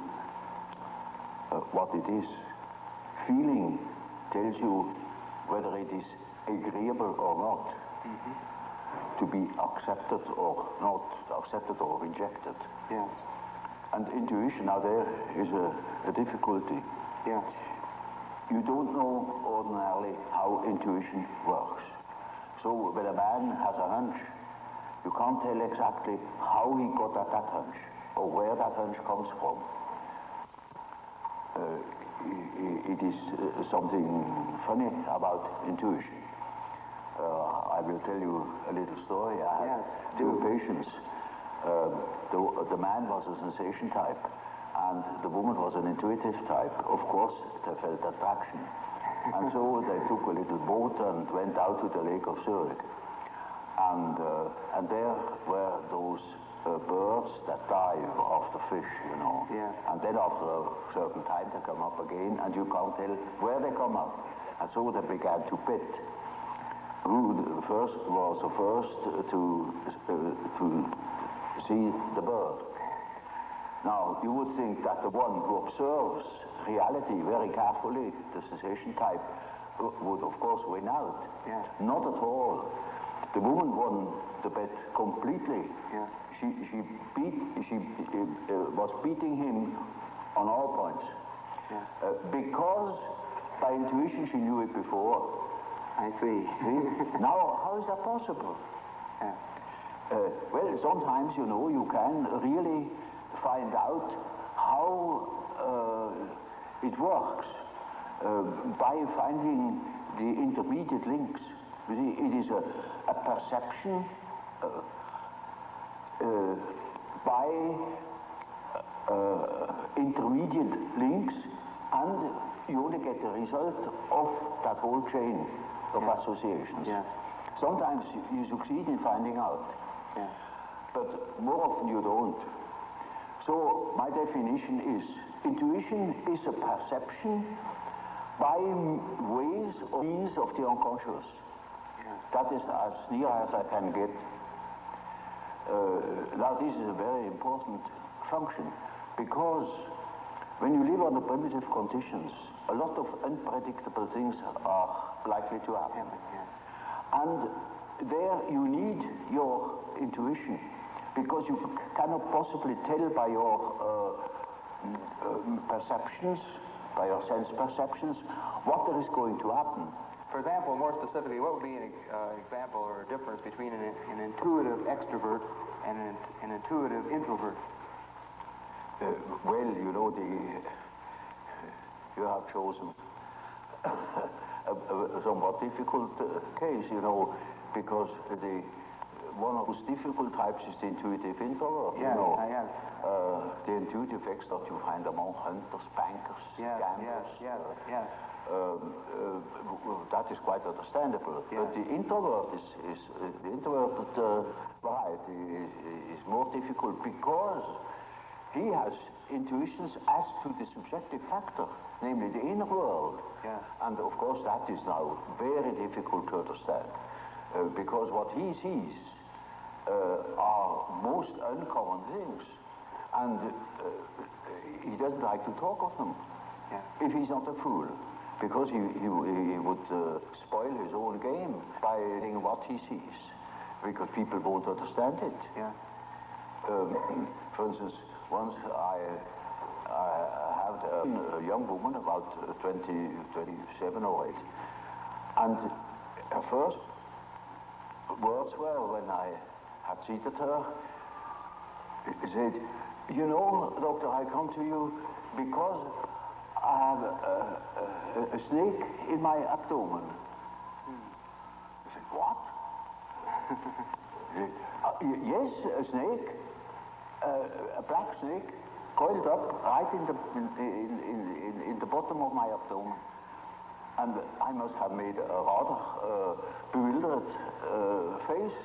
what it is. Feeling tells you whether it is agreeable or not, to be accepted or not, accepted or rejected. Yes. And intuition, now there is a difficulty. Yes. You don't know ordinarily how intuition works. So when a man has a hunch, you can't tell exactly how he got at that hunch or where that hunch comes from. It is something funny about intuition. I will tell you a little story. I had two patients. The man was a sensation type, and the woman was an intuitive type. Of course, they felt attraction. And so they took a little boat and went out to the Lake of Zurich. And there were those birds that dive after fish, you know. Yeah. And then after a certain time they come up again, and you can't tell where they come up. And so they began to bet. Who was the first to see the bird? Now, you would think that the one who observes reality very carefully, the sensation type, would of course win out. Yeah. Not at all. The woman won the bet completely. Yeah. She was beating him on all points. Yeah. Because by intuition she knew it before. I see. Now, how is that possible? Yeah. Well, sometimes, you know, you can really find out how it works by finding the intermediate links. You see, it is a perception by intermediate links, and you only get the result of that whole chain of associations. Yes. Sometimes you succeed in finding out, but more often you don't. So my definition is, intuition is a perception by ways or means of the unconscious. That is as near as I can get. Now this is a very important function, because when you live under primitive conditions, a lot of unpredictable things are likely to happen. And there you need your intuition, because you cannot possibly tell by your perceptions, by your sense perceptions, what there is going to happen. For example, more specifically, what would be an example or a difference between an intuitive extrovert and an intuitive introvert? Well, you know, you have chosen a somewhat difficult case, you know, because one of those difficult types is the intuitive introvert. Yeah, you know. I have. The intuitive extrovert you find among hunters, bankers, gamblers. Yes. That is quite understandable. Yeah. But the introvert the introverted variety is more difficult, because he has intuitions as to the subjective factor, namely the inner world. Yeah. And of course that is now very difficult to understand, because what he sees are most uncommon things, and he doesn't like to talk of them if he's not a fool, because he would spoil his own game by saying what he sees, because people won't understand it. Yeah. For instance, once I had a young woman, about 27 or 8, and her first words were, when I had seated her, he said, "You know, doctor, I come to you because I have a snake in my abdomen." I said, "What?" He said, "Yes, a snake, a black snake, coiled up right in the bottom of my abdomen." And I must have made a rather bewildered face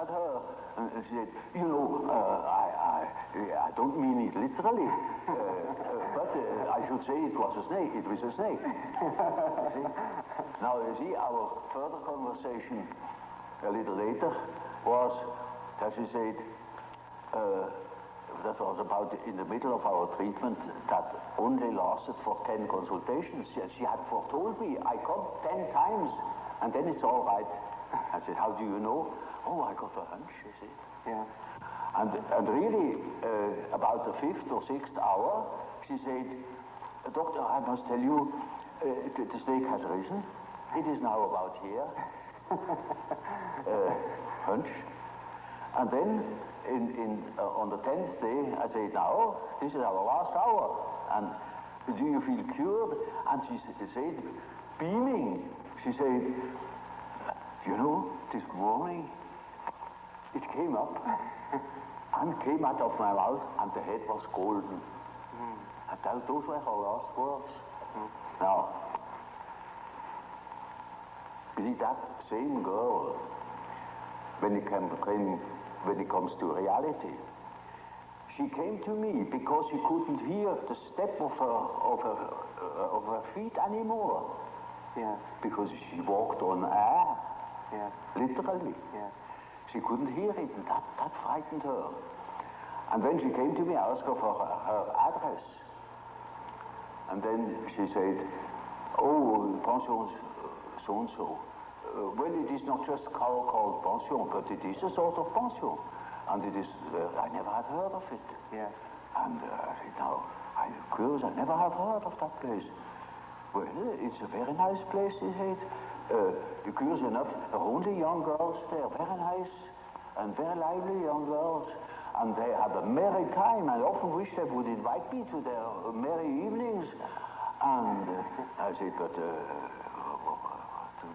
at her. And she said, "You know, I don't mean it literally, but I should say it was a snake. It was a snake." Now, you see, our further conversation a little later was that she said, that was about in the middle of our treatment, that only lasted for 10 consultations. She had foretold me, "I come 10 times, and then it's all right." I said, "How do you know?" "Oh, I got a hunch," she said. Yeah. And really, about the 5th or 6th hour, she said, "Doctor, I must tell you, the snake has risen. It is now about here." hunch. And then on the 10th day, I said, now, this is our last hour. And do you feel cured? And she said, beaming, she said, you know, this morning, it came up and came out of my mouth, and the head was golden. And those were her last words. Now, you see, that same girl, when it comes to reality, she came to me because she couldn't hear the step of her feet anymore. Yeah. Because she walked on air. Yeah. Literally. Yeah. She couldn't hear it, and that frightened her. And when she came to me, I asked her for her address. And then she said, oh, pension so-and-so. Well, it is not just called pension, but it is a sort of pension. And it is, I never had heard of it. Yeah. And I said, no, I'm curious, I never have heard of that place. Well, it's a very nice place, he said. Curious enough, only young girls there, very nice and very lively young girls. And they had a merry time, and often wish they would invite me to their merry evenings. And I said, but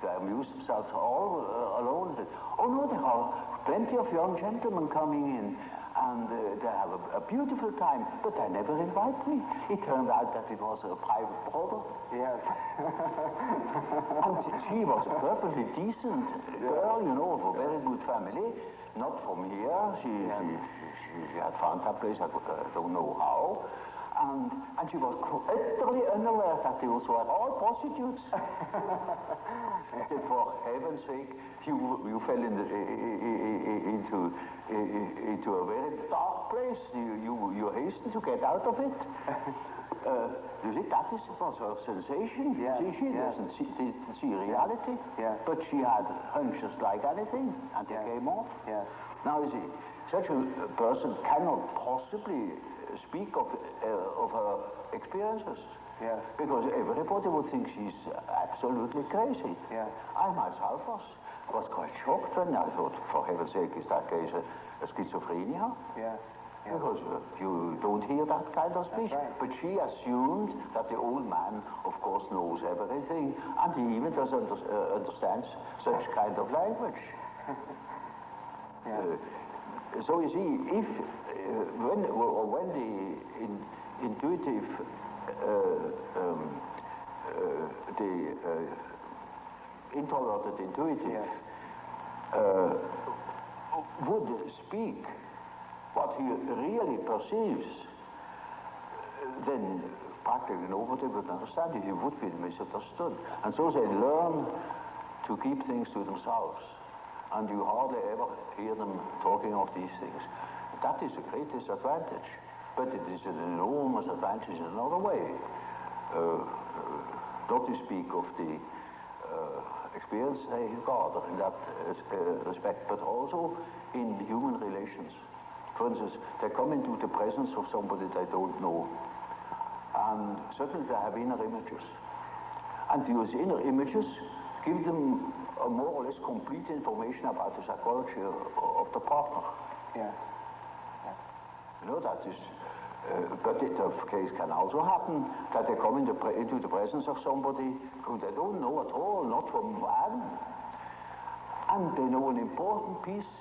they amuse themselves all alone. Said, oh no, there are plenty of young gentlemen coming in, and they have a beautiful time, but they never invite me. It turned out that it was a private brother. Yes. And she was a perfectly decent girl, you know, of a very good family. Not from here. She had found that place, I don't know how. And she was utterly unaware that those were all prostitutes. I said, for heaven's sake, you fell into a very dark place. You hastened to get out of it. You see, that was her sensation. Yeah. She didn't see reality, but she had hunches like anything, and they came off. Yeah. Now, you see, such a person cannot possibly speak of her experiences. Yes. Because everybody would think she's absolutely crazy. Yeah. I myself was quite shocked when I thought, for heaven's sake, is that case a schizophrenia? Yeah. Because you don't hear that kind of speech. Right. But she assumed that the old man, of course, knows everything, and he even doesn't understands such kind of language. So you see, if when the intuitive, the introverted intuitive would speak what he really perceives, then practically nobody would understand it. He would be misunderstood. And so they learn to keep things to themselves. And you hardly ever hear them talking of these things. That is the great disadvantage. But it is an enormous advantage in another way. Not to speak of the experience they gather in that respect, but also in human relations. For instance, they come into the presence of somebody they don't know. And certainly they have inner images. And those inner images give them a more or less complete information about the psychology of the partner. Yeah. You know, that is, but the case can also happen that they come into the presence of somebody who they don't know at all, not from Adam. And they know an important piece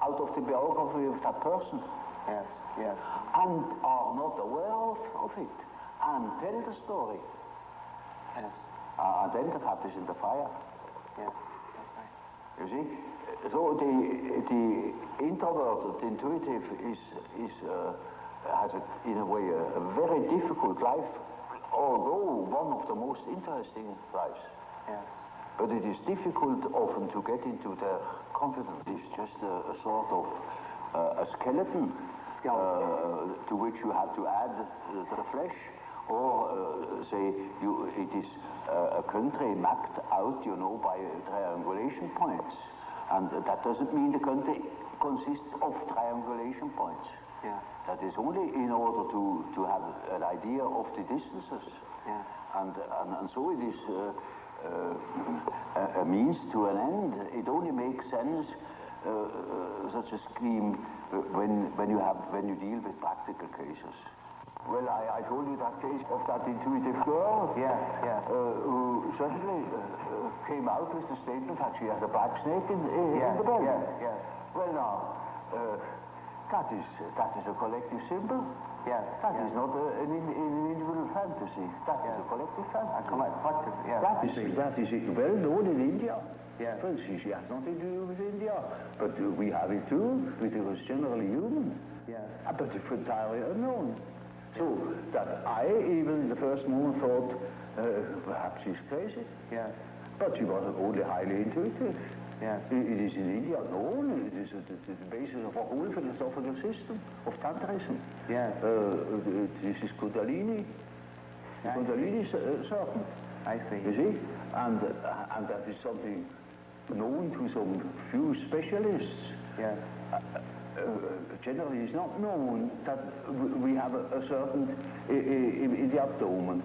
out of the biography of that person. Yes. Yes. And are not aware of it. And tell the story. Yes. And then the cat is in the fire. Yeah. That's right. You see? So the introverted intuitive has in a way a very difficult life, although one of the most interesting lives. Yes. But it is difficult often to get into their confidence. It's just a sort of a skeleton to which you have to add the flesh, or say it is a country mapped out, you know, by triangulation points. And that doesn't mean the country consists of triangulation points. Yeah. That is only in order to have an idea of the distances. Yeah. And so it is a means to an end. It only makes sense, such a scheme, when you deal with practical cases. Well, I told you that case of that intuitive girl, who certainly came out with the statement that she had a black snake in the bed. Well, now, that is a collective symbol. That is not an individual fantasy. That is a collective fantasy. That is well known in India. For instance, she has nothing to do with India, but we have it too. It was generally human, but it's entirely unknown. So that I, even in the first moment, thought perhaps she's crazy. But she was only highly intuitive. It is in India known. It is the basis of a whole philosophical system of Tantrism. This is Kundalini. Kundalini certain. I see. You see? And that is something known to some few specialists. Generally, it's not known that we have a certain in the abdomen.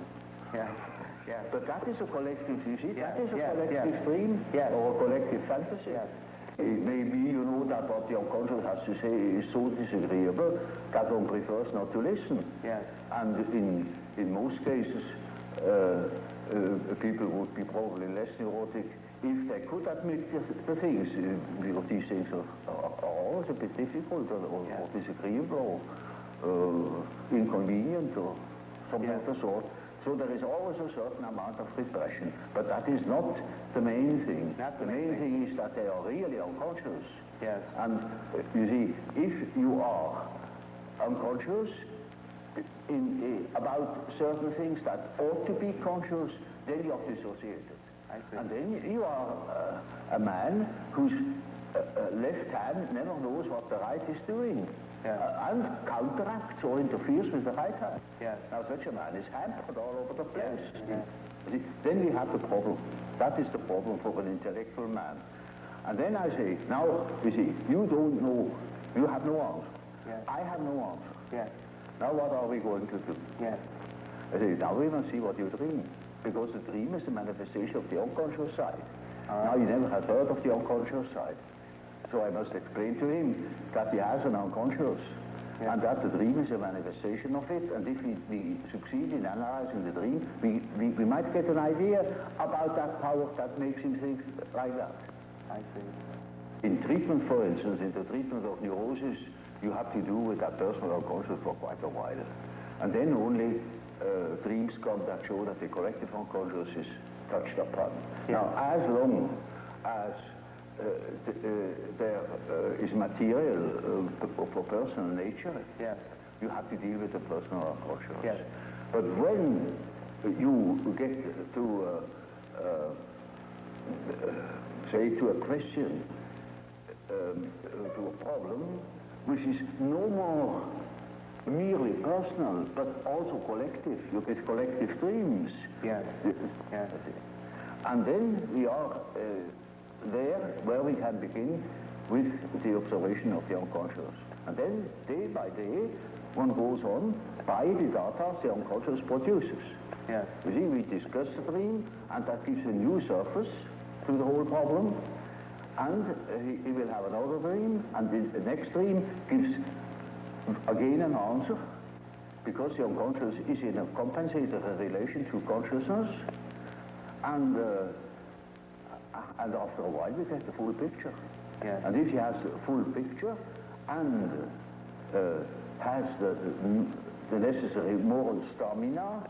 But that is a collective, you see, that is a collective dream or a collective fantasy. It may be, you know, that what the unconscious has to say is so disagreeable that one prefers not to listen. And in most cases, people would be probably less neurotic if they could admit the things. Because these things are always a bit difficult or disagreeable or inconvenient or something of the sort. So there is always a certain amount of repression, but that is not the main thing. The main thing is that they are really unconscious. And you see, if you are unconscious about certain things that ought to be conscious, then you are dissociated. And then you are a man whose left hand never knows what the right is doing. And counteracts or interferes with the right hand. Now such a man is hampered all over the place. Then we have the problem. That is the problem for an intellectual man. And then I say, now, you see, you don't know, you have no answer. I have no answer. Now what are we going to do? I say, now we must see what you dream. Because the dream is a manifestation of the unconscious side. Now you never have heard of the unconscious side. So I must explain to him that he has an unconscious, and that the dream is a manifestation of it, and if we succeed in analyzing the dream, we might get an idea about that power that makes him think like that. I see. In treatment, for instance, in the treatment of neurosis, you have to do with that personal unconscious for quite a while. And then only dreams come that show that the collective unconscious is touched upon. Now, as long as there is material for personal nature, you have to deal with the personal unconscious. But when you get to, say, to a question, to a problem, which is no more merely personal, but also collective, you get collective dreams. And then we are there where we can begin with the observation of the unconscious. And then, day by day, one goes on by the data the unconscious produces. You see, we discuss the dream, and that gives a new surface to the whole problem. And he will have another dream, and the next dream gives again an answer, because the unconscious is in a compensated relation to consciousness. And after a while, we get the full picture. And if he has the full picture and has the necessary moral stamina,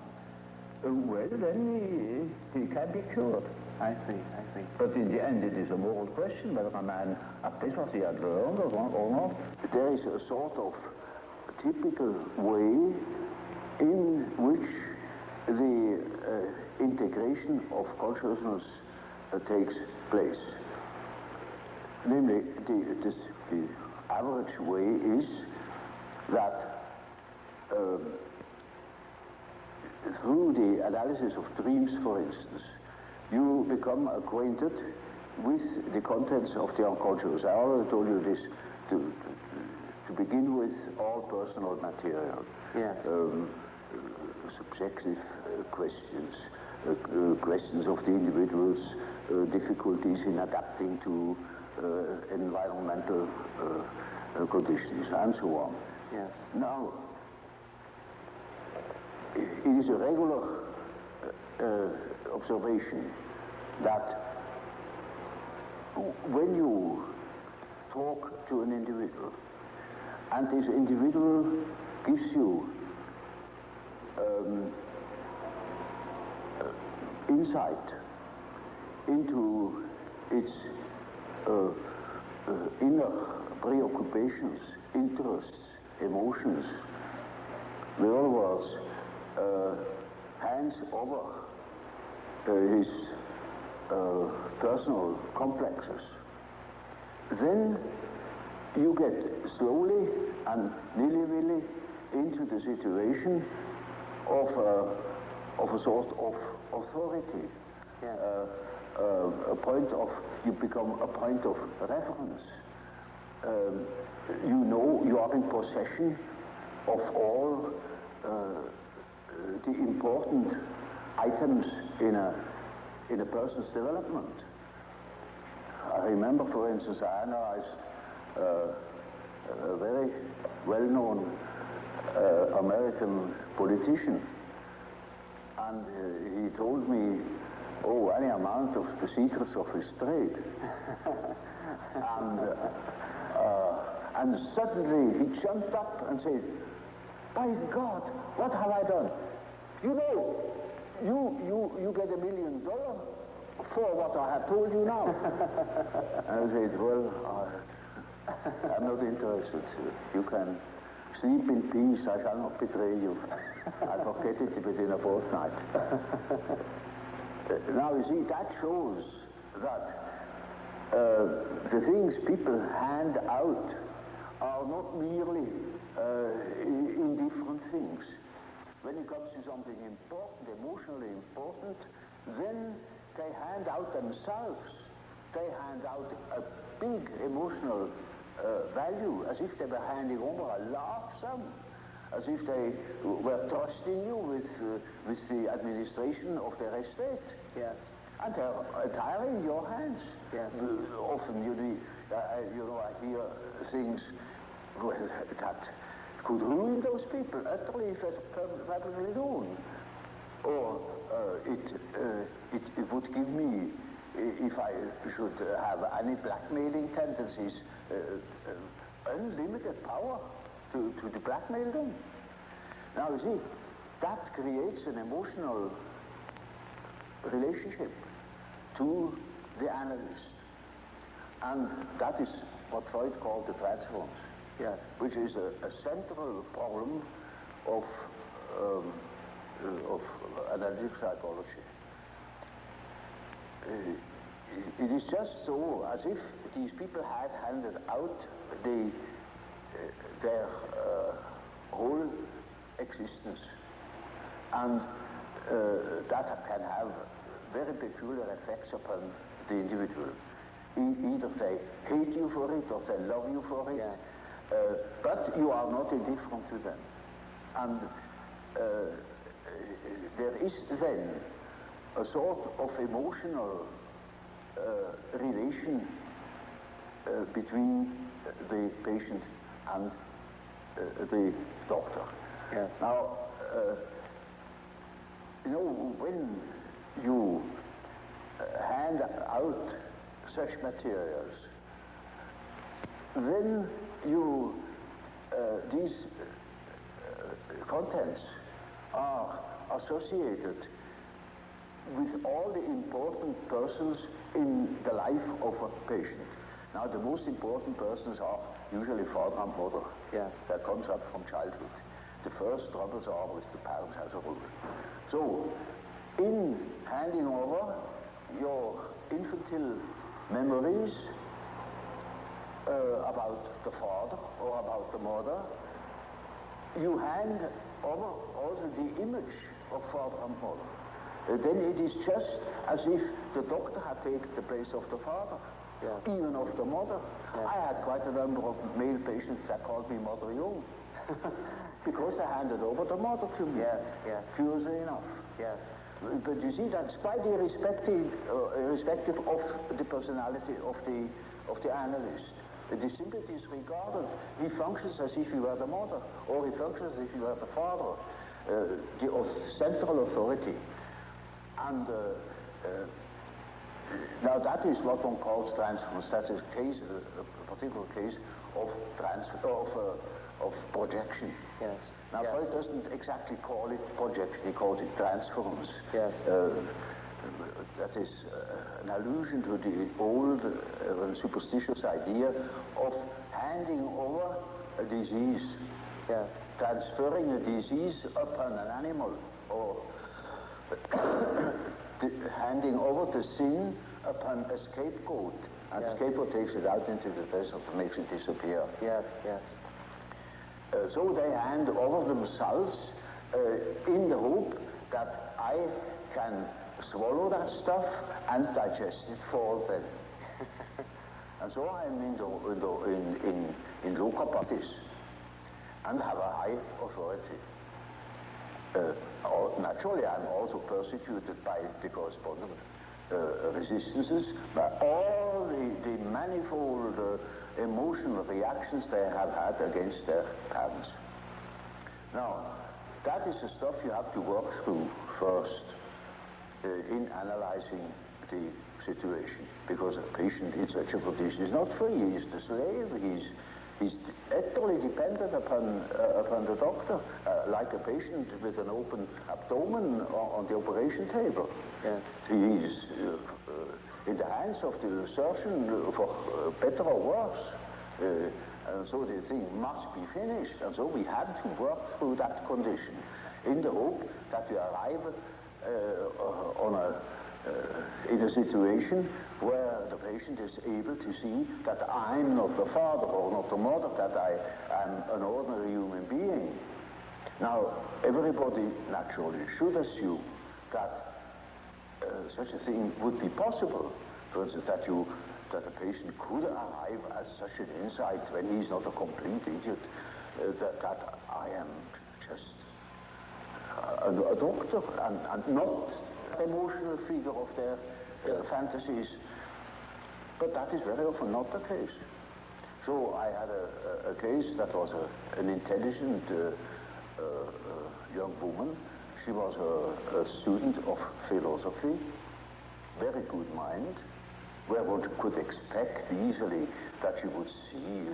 well, then he can be cured. I see. But in the end, it is a moral question whether a man applies what he had learned or not. There is a sort of typical way in which the integration of consciousness takes place. Namely, the average way is that through the analysis of dreams, for instance, you become acquainted with the contents of the unconscious. I already told you this to begin with all personal material, subjective questions, questions of the individual's difficulties in adapting to environmental conditions and so on. Yes. Now, it is a regular observation that when you talk to an individual and this individual gives you insight into its inner preoccupations, interests, emotions, in other words, hands over his personal complexes, then you get slowly and nilly-willy into the situation of a sort of authority. Yeah. You become a point of reference. You know you are in possession of all the important items in a person's development. I remember, for instance, I analyzed a very well-known American politician, and he told me, oh, any amount of the secrets of his trade. And suddenly he jumped up and said, by God, what have I done? You know, you get $1 million for what I have told you now. And I said, well, I'm not interested. You can sleep in peace. I shall not betray you. I forget it within a fortnight. Now, you see, that shows that the things people hand out are not merely indifferent things. When it comes to something important, emotionally important, then they hand out themselves. They hand out a big emotional value, as if they were handing over a large sum, as if they were trusting you with the administration of their estate. Yes. And they're entirely in your hands. Yes. Often, I hear things that could ruin those people utterly if it's perfectly known. Or it would give me, if I should have any blackmailing tendencies, unlimited power to blackmail them. Now, you see, that creates an emotional relationship to the analyst. And that is what Freud called the transference. Yes. Which is a central problem of analytic psychology. It is just so as if these people had handed out their whole existence, and that can have very peculiar effects upon the individual. Either they hate you for it or they love you for it. Yeah. But you are not indifferent to them. And there is then a sort of emotional relation between the patient and the doctor. Yes. Now, when you hand out such materials, then these contents are associated with all the important persons in the life of a patient. Now, the most important persons are usually father and mother. Yeah. That comes up from childhood. The first troubles are with the parents as a rule. So, in handing over your infantile memories about the father or about the mother, you hand over also the image of father and mother. Then it is just as if the doctor had taken the place of the father, even of the mother. I had quite a number of male patients that called me Mother Jung, because I handed over the mother to me. Curiously enough. But you see, that's quite irrespective of the personality of the analyst. It is simply disregarded. He functions as if he were the mother, or he functions as if he were the father, the central authority. And now that is what one calls transference. That's a particular case of of projection. Yes. Now, yes. Freud doesn't exactly call it projection, he calls it transference. Yes. That is an allusion to the old and superstitious idea of handing over a disease, Yes. transferring a disease upon an animal, or handing over the sin upon a scapegoat, and Yes. scapegoat takes it out into the desert and makes it disappear. Yes, yes. So they hand over themselves in the hope that I can swallow that stuff and digest it for them. And so I'm in loca patis and have a high authority. Naturally, I'm also persecuted by the corresponding resistances, by all the manifold emotional reactions they have had against their parents. Now, that is the stuff you have to work through first in analyzing the situation, because a patient in such a condition is not free. He's the slave. He's utterly dependent upon the doctor, like a patient with an open abdomen on the operation table. Yes. He is in the hands of the surgeon for better or worse. And so the thing must be finished. And so we had to work through that condition in the hope that we arrive in a situation where the patient is able to see that I'm not the father or not the mother, that I am an ordinary human being. Now, everybody naturally should assume that such a thing would be possible. For instance, that a patient could arrive at such an insight when he's not a complete idiot, that I am just a doctor and not the emotional figure of their fantasies. But that is very often not the case. So I had a case that was an intelligent young woman. She was a student of philosophy, very good mind, where one could expect easily that she would see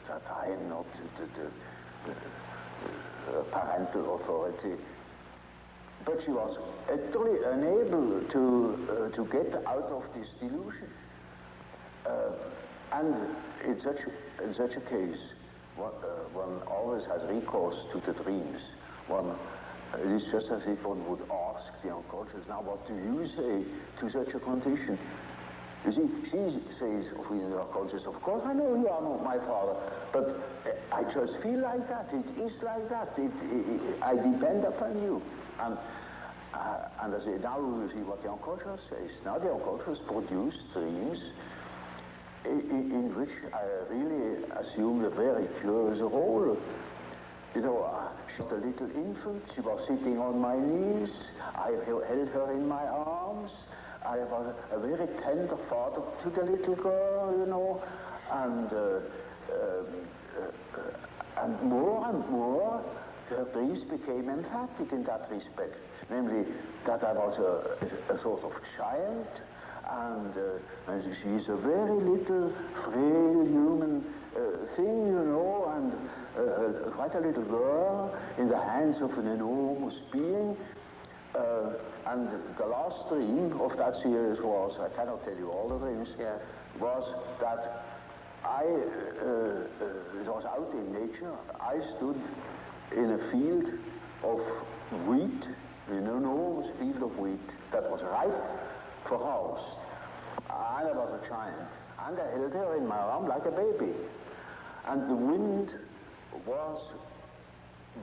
that I am not the parental authority. But she was utterly unable to get out of this delusion. And in such a case, one always has recourse to the dreams. It is just as if one would ask the unconscious, now what do you say to such a condition? You see, she says within the unconscious, of course I know you are not my father, but I just feel like that, it is like that, I depend upon you. And I say, now we will see what the unconscious says. Now the unconscious produce dreams in which I really assumed a very curious role. You know, she was a little infant, she was sitting on my knees, I held her in my arms, I was a very tender father to the little girl, you know, and more, her dreams became emphatic in that respect, namely that I was a sort of child, and she is a very little, frail human thing, you know, and quite a little girl in the hands of an enormous being. And the last dream of that series was, I cannot tell you all the dreams, was that it was out in nature. I stood in a field of wheat, an enormous field of wheat that was ripe for harvest. And I was a child, and I held her in my arm like a baby. And the wind was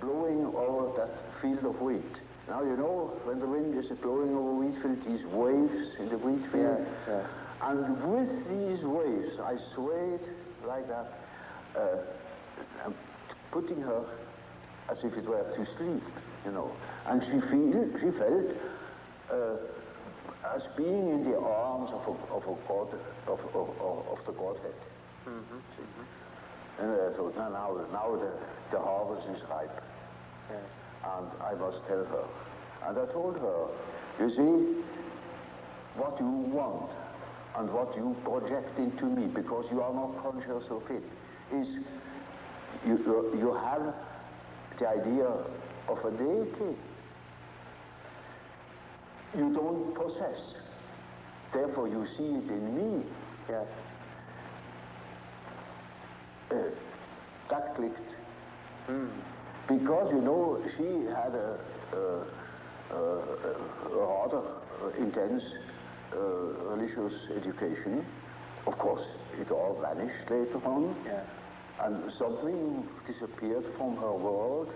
blowing over that field of wheat. Now, you know, when the wind is blowing over wheat field, these waves in the wheat field. Yes. And with these waves, I swayed like that, putting her as if it were to sleep, you know. And she felt as being in the arms of a god, of the Godhead. And I thought, now the harvest is ripe. And I must tell her. And I told her, you see, what you want and what you project into me, because you are not conscious of it, is you have the idea of a deity. You don't possess. Therefore, you see it in me. Yes. That clicked. Because, you know, she had a rather intense religious education. Of course, it all vanished later on. Yeah. And something disappeared from her world.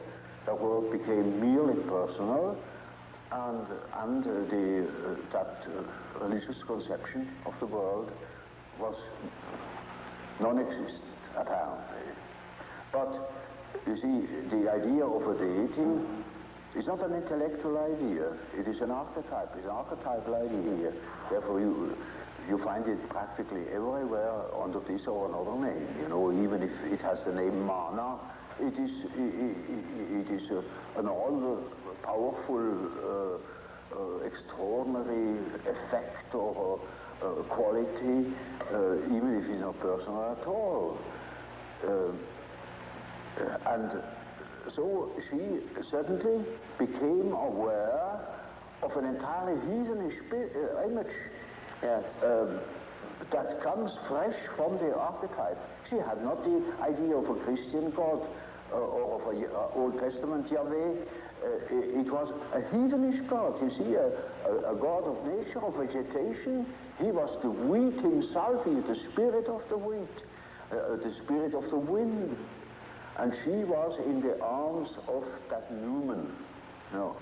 Her world became merely personal, and that religious conception of the world was non-existent, apparently. But, you see, the idea of a deity is not an intellectual idea. It is an archetype. It's an archetypal idea. Therefore, you find it practically everywhere under this or another name. You know, even if it has the name Mana, it is an all-powerful, extraordinary effect or quality, even if it's not personal at all. And so she suddenly became aware of an entirely heathenish image. Yes. That comes fresh from the archetype. She had not the idea of a Christian God or of an Old Testament Yahweh. It was a heathenish God. You see, a God of nature, of vegetation. He was the wheat himself. He is the spirit of the wheat, the spirit of the wind. And she was in the arms of that Newman. No.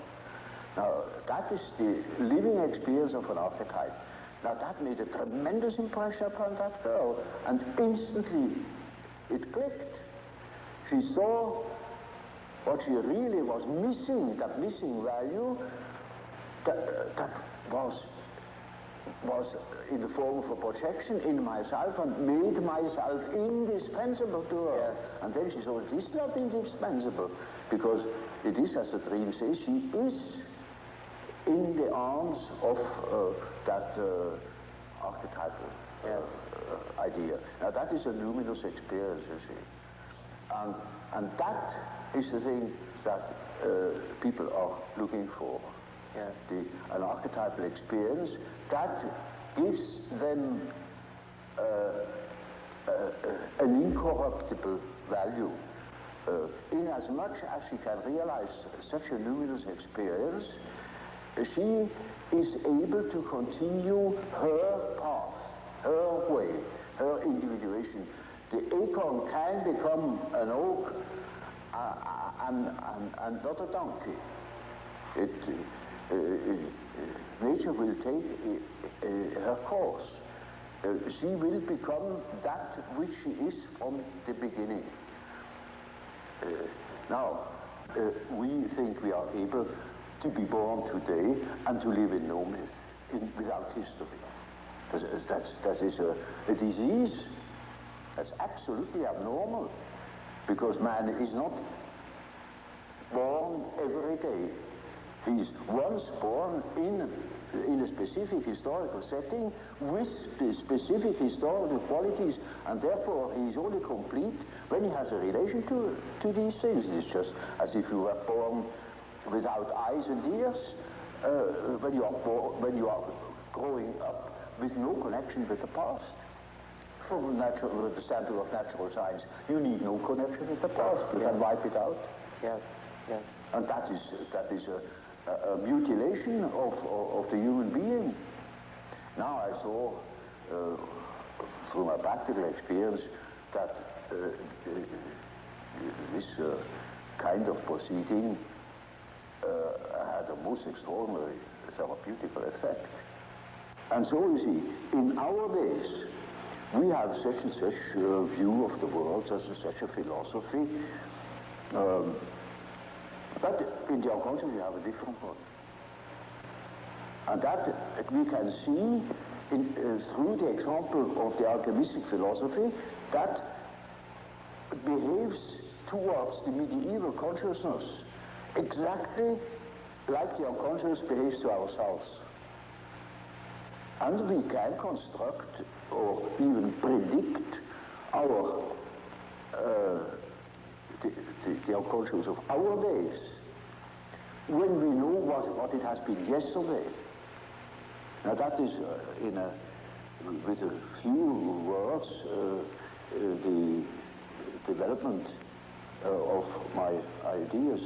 Now, that is the living experience of an archetype. Now, that made a tremendous impression upon that girl, and instantly it clicked. She saw what she really was missing, that missing value, that was in the form of a projection in myself and made myself indispensable to her. Yes. And then she saw it is not indispensable, because it is, as the dream says, she is in the arms of that archetypal idea. Now that is a luminous experience, you see. And that is the thing that people are looking for. Yes. An archetypal experience that gives them an incorruptible value. In as much as she can realize such a luminous experience, she is able to continue her path, her way, her individuation. The acorn can become an oak and not a donkey. Nature will take her course. She will become that which she is from the beginning. Now, we think we are able to be born today and to live in no myth, without history. That is a disease. That's absolutely abnormal, because man is not born every day. He's once born in a specific historical setting with the specific historical qualities, and therefore he is only complete when he has a relation to these things. It's just as if you were born without eyes and ears, when you are growing up with no connection with the past. From the standpoint of natural science, you need no connection with the past. You can wipe it out. Yes, yes. And that is a mutilation of the human being. Now I saw, through my practical experience, that this kind of proceeding had a most extraordinary therapeutical effect. And so, you see, in our days, we have such and such view of the world, such and such a philosophy. But in the unconscious, we have a different one. And that we can see through the example of the alchemistic philosophy that behaves towards the medieval consciousness exactly like the unconscious behaves to ourselves. And we can construct or even predict our the unconscious of our days when we know what it has been yesterday. Now that is, with a few words, the development of my ideas.